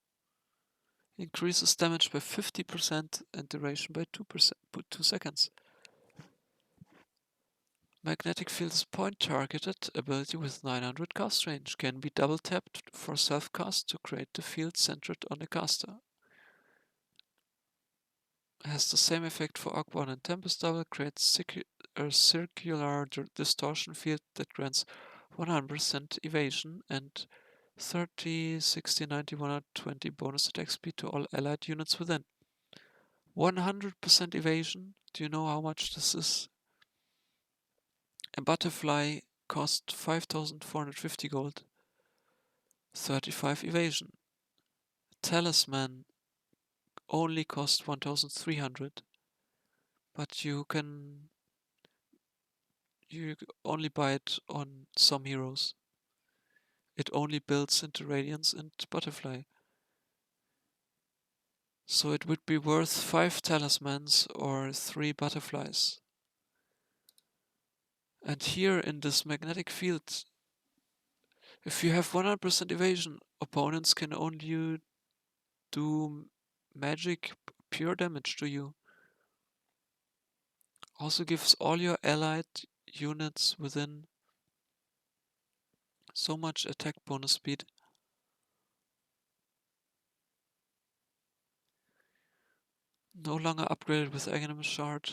Increases damage by 50% and duration by 2 seconds. Magnetic field is point targeted ability with 900 cast range. Can be double tapped for self cast to create the field centered on the caster. Has the same effect for Arc 1 and Tempest Double. Creates a circular distortion field that grants 100% evasion and 30, 60, 90, 120 bonus attack speed to all allied units within. 100% evasion. Do you know how much this is? A butterfly cost 5,450 gold. 35 evasion. Talisman only cost 1,300. But you only buy it on some heroes. It only builds into Radiance and Butterfly. So it would be worth 5 talismans or 3 butterflies. And here in this magnetic field, if you have 100% evasion, opponents can only do magic pure damage to you. Also gives all your allied units within so much attack bonus speed. No longer upgraded with Aghanim Shard.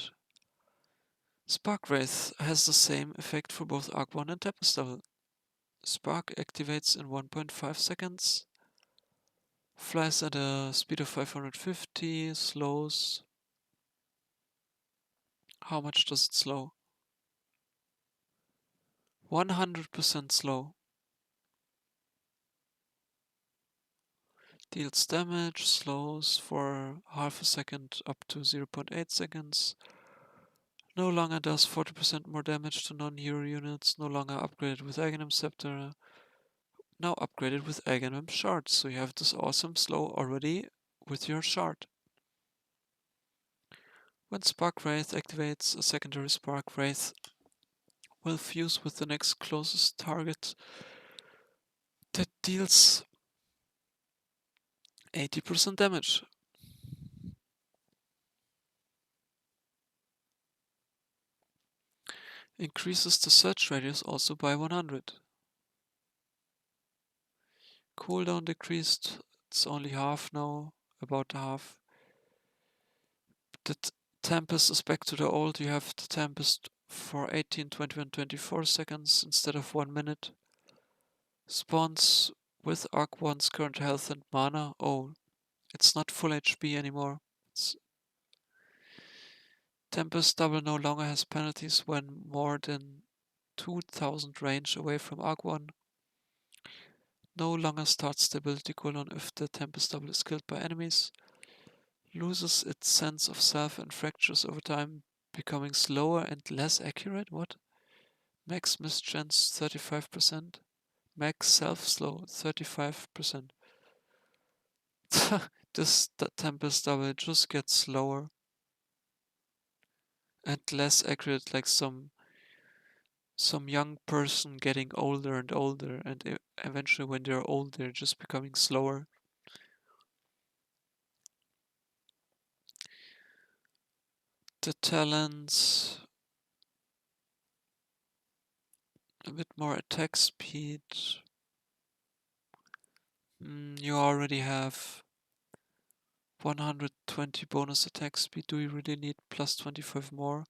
Spark Wraith has the same effect for both Arc 1 and Tempest Double. Spark activates in 1.5 seconds. Flies at a speed of 550, slows. How much does it slow? 100% slow. Deals damage, slows for half a second up to 0.8 seconds. No longer does 40% more damage to non-hero units. No longer upgraded with Aghanim Scepter. Now upgraded with Aghanim Shard. So you have this awesome slow already with your shard. When Spark Wraith activates, a secondary Spark Wraith will fuse with the next closest target that deals 80% damage. Increases the search radius also by 100. Cooldown decreased, it's only half now, about half. The Tempest is back to the old, you have the Tempest for 18, 21, 24 seconds instead of 1 minute. Spawns with Arc 1's current health and mana. Oh, it's not full HP anymore. Tempest Double no longer has penalties when more than 2000 range away from Arc 1. No longer starts stability cooldown if the Tempest Double is killed by enemies. Loses its sense of self and fractures over time, becoming slower and less accurate. What? Max mischance 35%. Max self-slow 35%. This Tempest Double just gets slower and less accurate, like some young person getting older and older, and eventually when they're old they're just becoming slower. The talents, a bit more attack speed. You already have 120 bonus attack speed. Do you really need plus 25 more?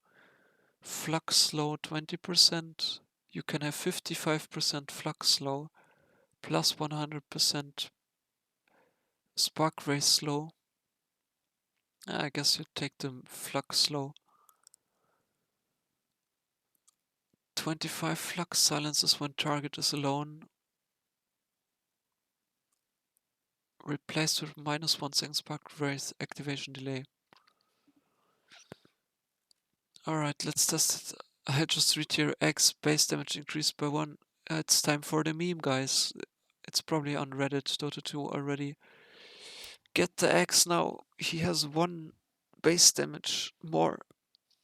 Flux slow 20%. You can have 55% flux slow plus 100% spark ray slow. I guess you take the flux slow. 25 flux silences when target is alone. Replaced with -1 second spark wraith activation delay. Alright, let's test it. I just read here X base damage increased by 1. It's time for the meme, guys. It's probably on Reddit, Dota 2 already. Get the X now. He has 1 base damage more.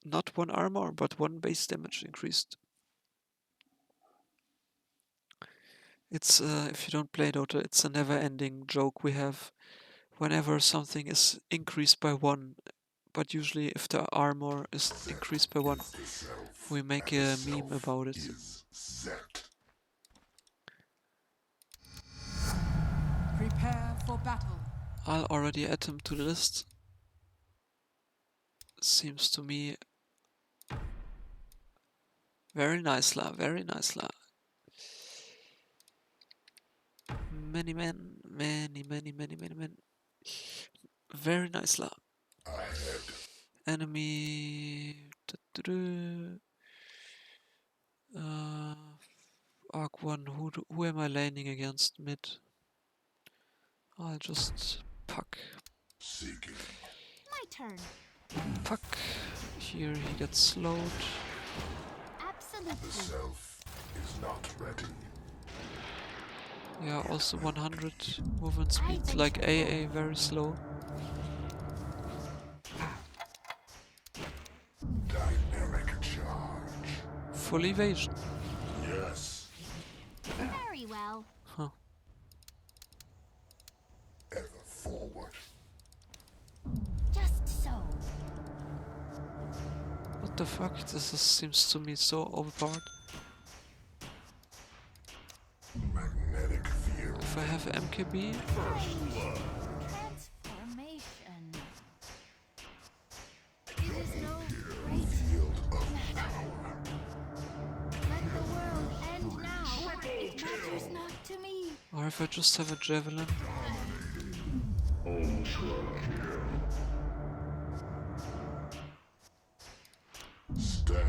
Not 1 armor, but 1 base damage increased. It's, if you don't play Dota, it's a never-ending joke we have. Whenever something is increased by 1, but usually if the armor is increased by 1, we make a meme about it. Prepare for battle. I'll already add him to the list. Seems to me very nice la, very nice la. Many men, many men. Very nice la. Enemy. Arc 1, who am I laning against? Mid. I'll just puck. My turn. Puck. Here he gets slowed. Absolutely. Self is not ready. Yeah, also 100 movement speed, like AA, very slow. Dynamic charge. Full evasion. Yes. Very well. Huh. Ever forward. Just so. What the fuck? Seems to me so overpowered. Magnetic field. If I have MKB, Transformation. It is no great. Field of power. Let the world end now. It matters not to me. or if I just have a javelin. Stand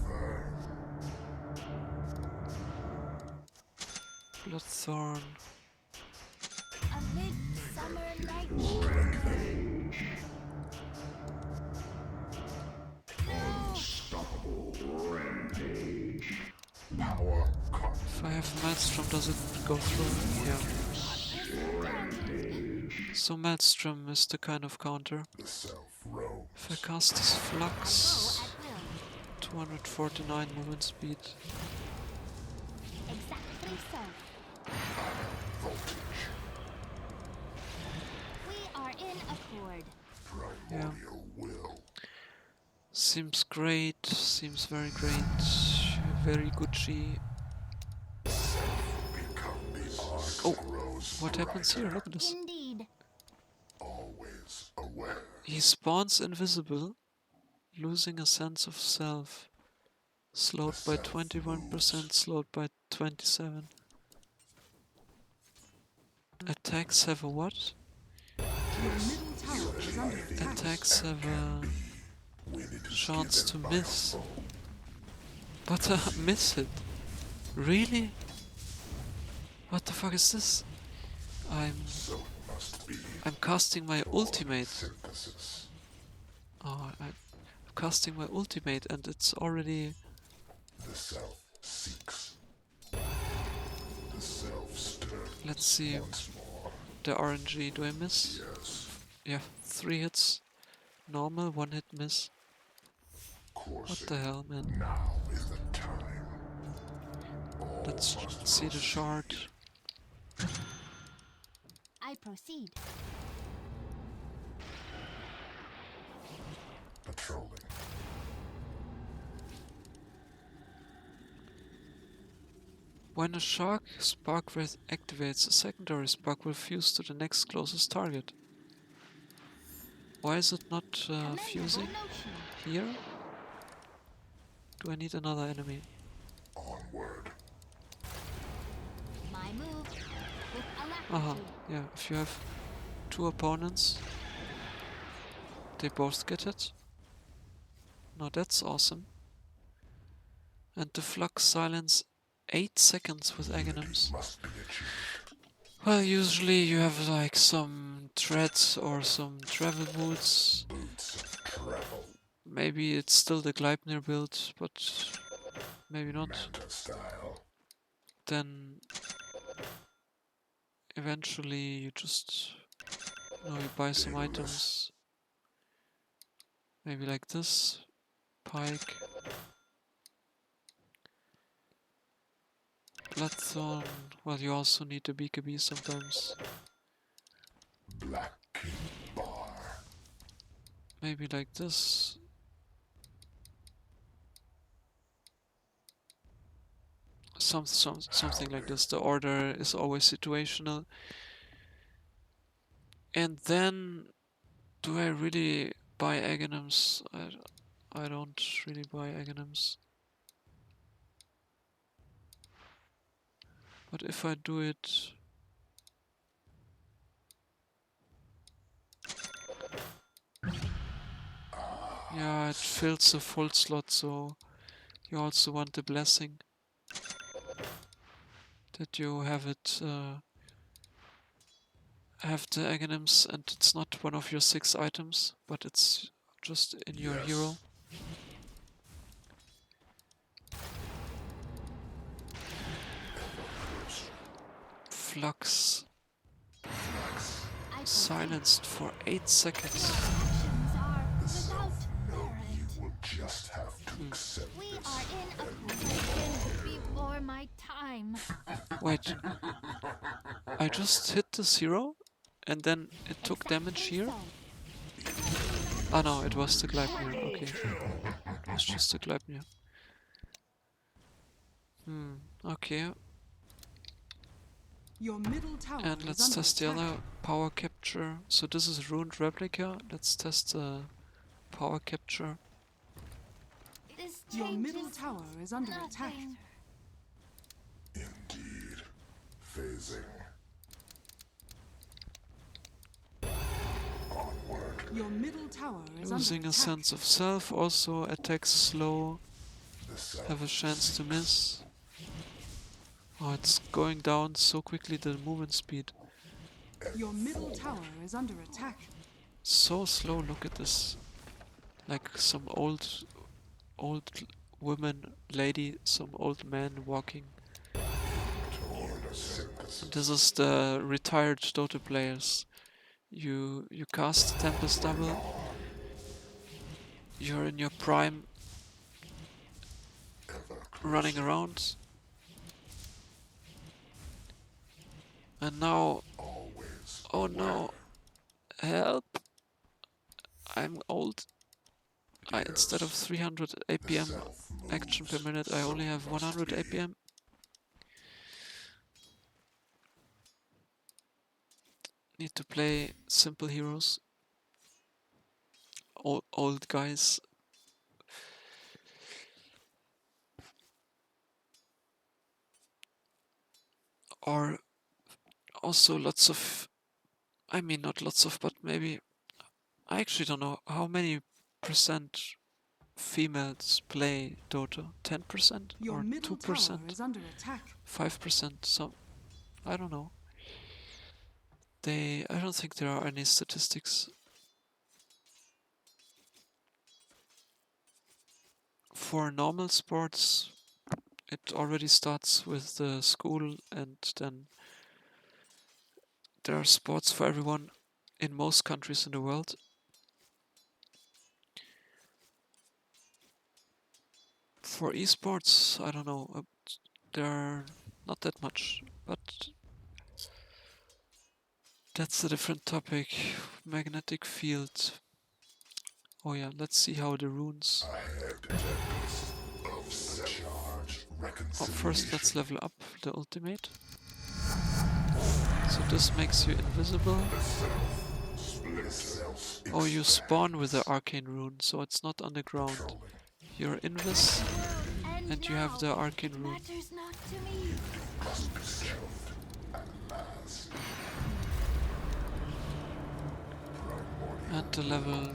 firm. Bloodthorn. A midsummer night. Unstoppable rampage. Power cut. If I have Maelstrom, does it go through? Yeah. So Maelstrom is the kind of counter. The self-roam. If I cast this Flux, At will. 249 movement speed. Exactly so. Voltage. We are in accord. Primordial will. Seems great, seems very great. Very Gucci. Become the Oh, grows what happens here? brighter. Look at this. Indeed. Always aware. He spawns invisible, losing a sense of self. Slowed by 21%, slowed by 27. Attacks have a what? Attacks have a When it is chance to given by miss. a foe, But miss it? Really? What the fuck is this? so must be I'm casting my ultimate. synthesis. Oh, I'm casting my ultimate and it's already... The self seeks. The self stirs. Let's see Once more. the RNG. Do I miss? Yes. Yeah, 3 hits. Normal, 1 hit miss. What Coursing. the hell, man? Now is the time. All Let's must see the proceed. shard. I proceed. Patrolling. When a spark wraith activates, a secondary spark will fuse to the next closest target. Why is it not Commendable fusing notion. here? Do I need another enemy? Onward. My move with Aha, alacrity. yeah, if you have 2 opponents, they both get it. Now that's awesome. And the Flux silence 8 seconds with Aghanims. Must be achieved. Well, usually you have like some threats or some travel boots. Boots of travel. Maybe it's still the Gleipnir build, but maybe not. Manta style. Then eventually you just, you buy some items. Maybe like this. Pike. Bloodthorn. Well, you also need the BKB sometimes. Black King Bar. Maybe like this. Something like this. The order is always situational. And then, do I really buy Aghanims? I don't really buy Aghanims. But if I do it... Yeah, it fills the full slot, so you also want the blessing. That you have it, have the Aghanims and it's not one of your 6 items, but it's just in your Yes. hero. Flux I proceed. silenced for 8 seconds. Actions are The without self know you merit. will just have to accept We this. are in a position before my time. Wait, I just hit the 0 and then it took damage Exactly here? so. Ah no, it was the Gleipnir, okay. It was just the Gleipnir. Okay. Your middle tower And is let's under test the attack. other power capture. So this is ruined replica. Let's test the power capture. This Your middle changes tower is under attack. nothing. Indeed. Phasing. Your middle tower is Losing under a attack. sense of self, also attacks slow, The self have a chance to miss. Oh, it's going down so quickly, the movement speed. Your middle tower is under attack. So slow, look at this. Like some old woman, lady, some old man walking. And this is the retired Dota players. You cast Tempest Double. You're in your prime, running around. And now, always. oh no, help! I'm old. Instead of 300 APM action per minute, I only have 100 APM. Need to play simple heroes. Old guys. Or also lots of, I mean not lots of, but maybe, I actually don't know how many percent females play Dota. 10% Your or middle tower 2%, is under attack. 5%, some, I don't know. I don't think there are any statistics. For normal sports, it already starts with the school, and then there are sports for everyone in most countries in the world. For esports, I don't know, there are not that much, but that's a different topic. Magnetic field. Oh yeah, let's see how the runes. Oh, first let's level up the ultimate. So this makes you invisible. Oh, you spawn with the arcane rune, so it's not underground. You're invis, and you have the arcane rune. Matters not to me. And the level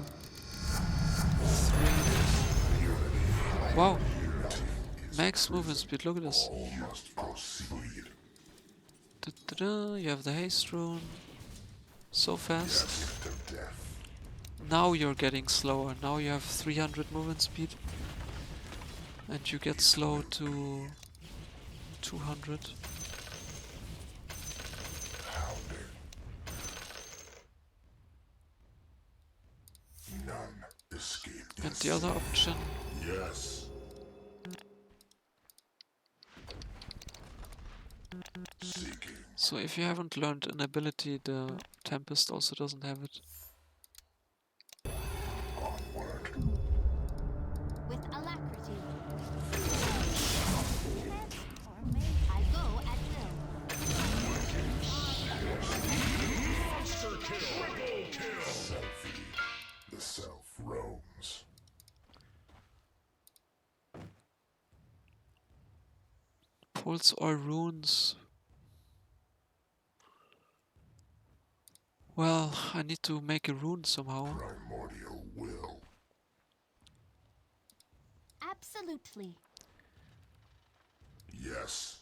3. Wow! Max movement speed, look at this. You have the haste rune. So fast. Now you're getting slower. Now you have 300 movement speed. And you get slow to 200. None escape. And the other option, Yes. Seeking. so if you haven't learned an ability, the Tempest also doesn't have it. With alacrity. I go at will. Selfie. The self roams. Pulls all runes. Well, I need to make a rune somehow. Primordial will. Absolutely. Yes.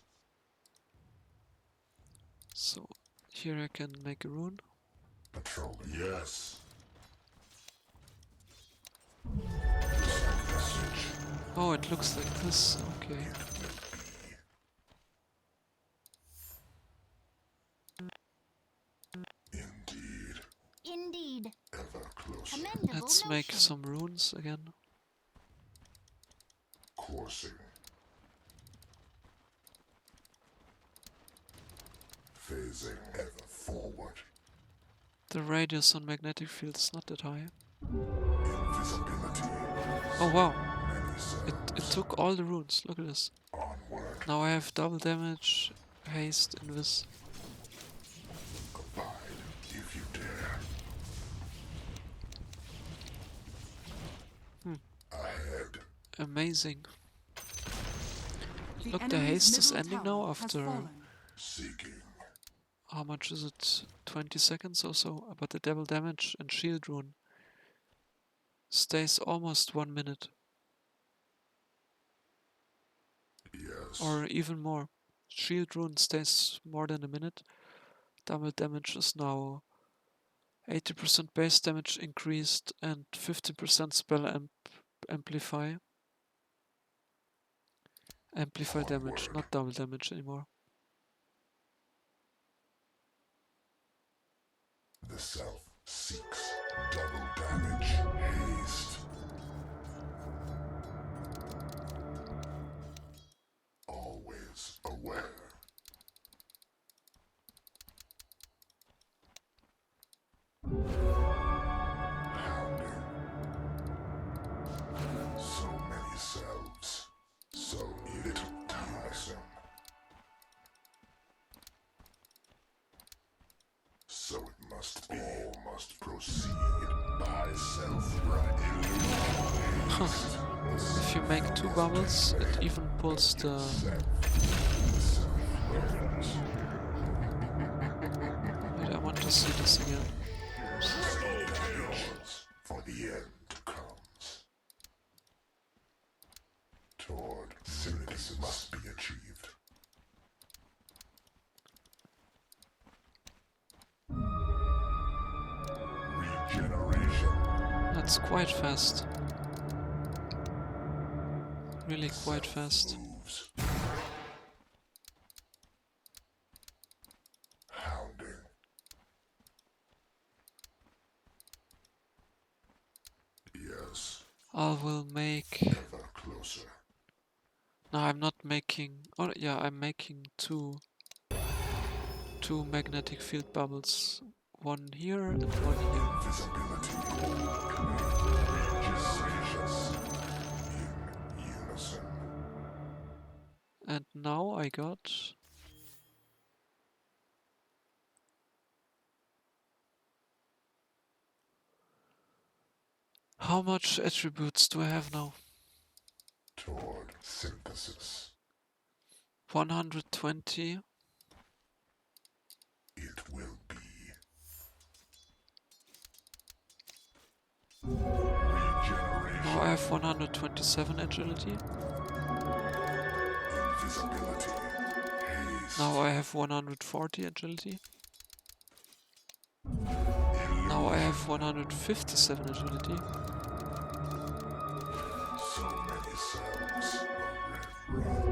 So here I can make a rune. Patrol. Yes. Oh, it looks like this. Okay. Indeed. Indeed. Ever closer. Commendable Let's make notion. some runes again. Coursing. Phasing ever forward. The radius on magnetic field is not that high. In Oh wow, it took all the runes, look at this. Now I have double damage, haste, invis. Abide if you dare. Ahead. Amazing. The Look, the enemy's haste is middle ending tower now has after, fallen. Seeking. how much is it, 20 seconds or so? But the double damage and shield rune stays almost 1 minute. Yes. Or even more. Shield rune stays more than a minute. Double damage is now 80% base damage increased and 50% spell amplify. Amplify damage, not double damage anymore. The self seeks double damage. Haste. Always aware. Hounding. So many selves. So little unison. So it must be. All must proceed by self-illusion. If you make 2 bubbles, it even pulls the... Wait, I want to see this again. For the end comes. Toward synthesis must be achieved. Regeneration. That's quite fast. Really quite fast. Moves. Hounding. Yes, I will make... ever closer. No, I'm not making... Oh yeah, I'm making two magnetic field bubbles. One here and one here. Visibility. Registrations. In unison. And now I got... How much attributes do I have now? Toward synthesis. 120. It will be. Regeneration. Now I have 127 agility. Invisibility. Haste. Now I have 140 agility. Now I have 157 agility. So many cells. Run.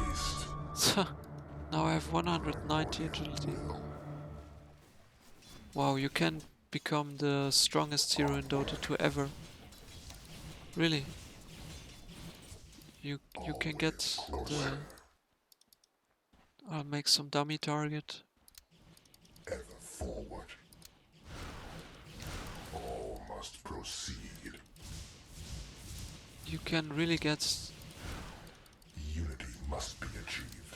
Haste. Now I have 190 agility. Wow, you can become the strongest hero in Dota 2 ever. Really. You can get the... I'll make some dummy target. Ever forward. All must proceed. You can really get... Unity must be achieved.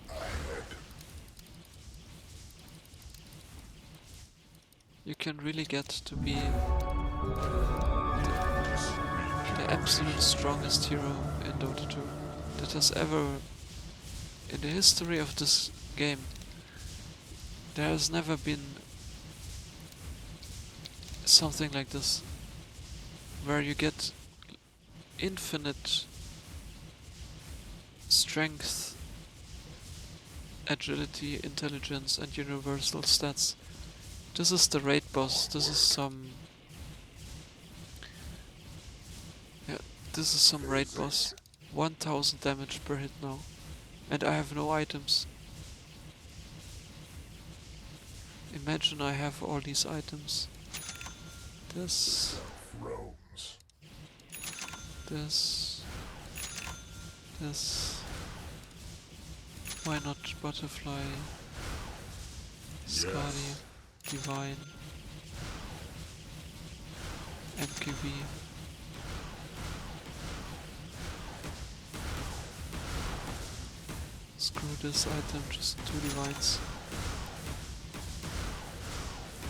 Ahead. You can really get to be the absolute strongest hero in Dota 2 that has ever, in the history of this game, there has never been something like this, where you get infinite strength, agility, intelligence and universal stats. This is the raid boss, this is some... Yeah, this is some raid boss. 1000 damage per hit now. And I have no items. Imagine I have all these items. This, Roams. this, this. Why not butterfly? Skadi, divine. MKB. Screw this item, just 2 divines.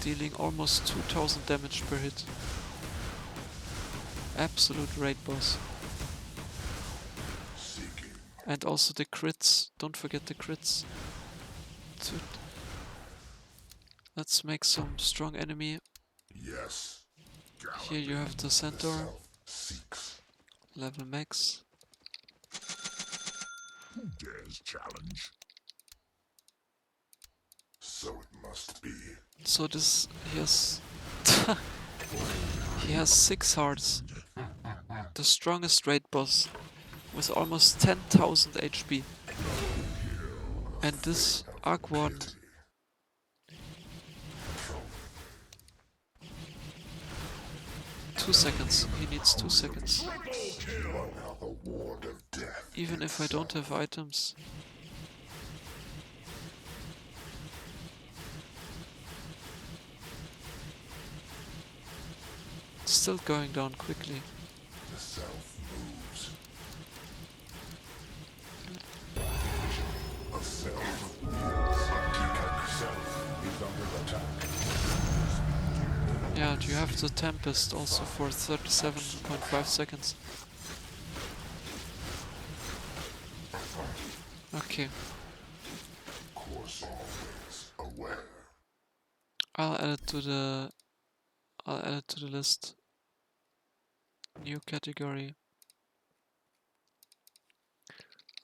Dealing almost 2000 damage per hit. Absolute raid boss. And also the crits, don't forget the crits. Dude. Let's make some strong enemy. Yes. Here you have the centaur, Seeks. level max. Who dares challenge? So it must be. So this, he has he has 6 hearts. The strongest raid boss with almost 10,000 HP. And this Arc 1 2 seconds. He needs 2 seconds. Even if I don't have items. It's still going down quickly. The self moves. A self moves. A self is under attack. Yeah, and you have the Tempest also for 37.5 seconds. Okay. Course always aware. I'll add it to the list. New category.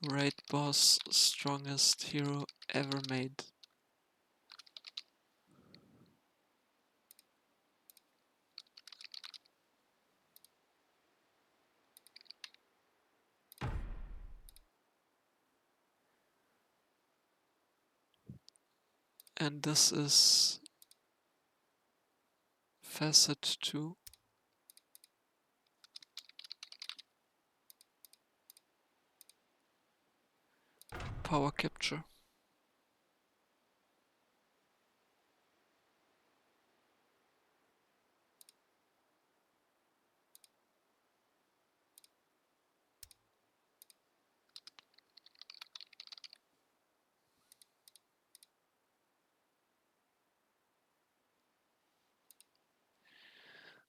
Raid boss, strongest hero ever made. And this is Facet 2. Power capture.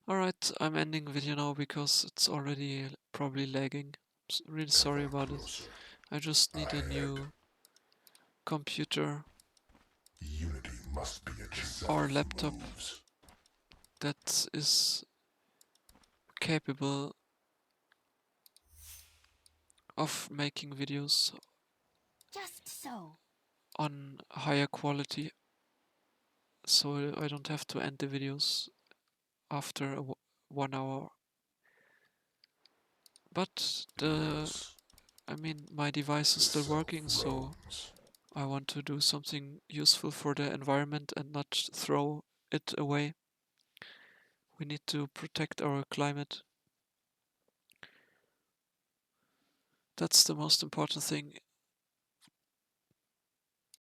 Alright, I'm ending video now because it's already probably lagging. Really sorry about it. I just need a new computer Unity must be achieved. or laptop that is capable of making videos Just so. on higher quality, so I don't have to end the videos after 1 hour. But my device is still working, so I want to do something useful for the environment and not throw it away. We need to protect our climate. That's the most important thing.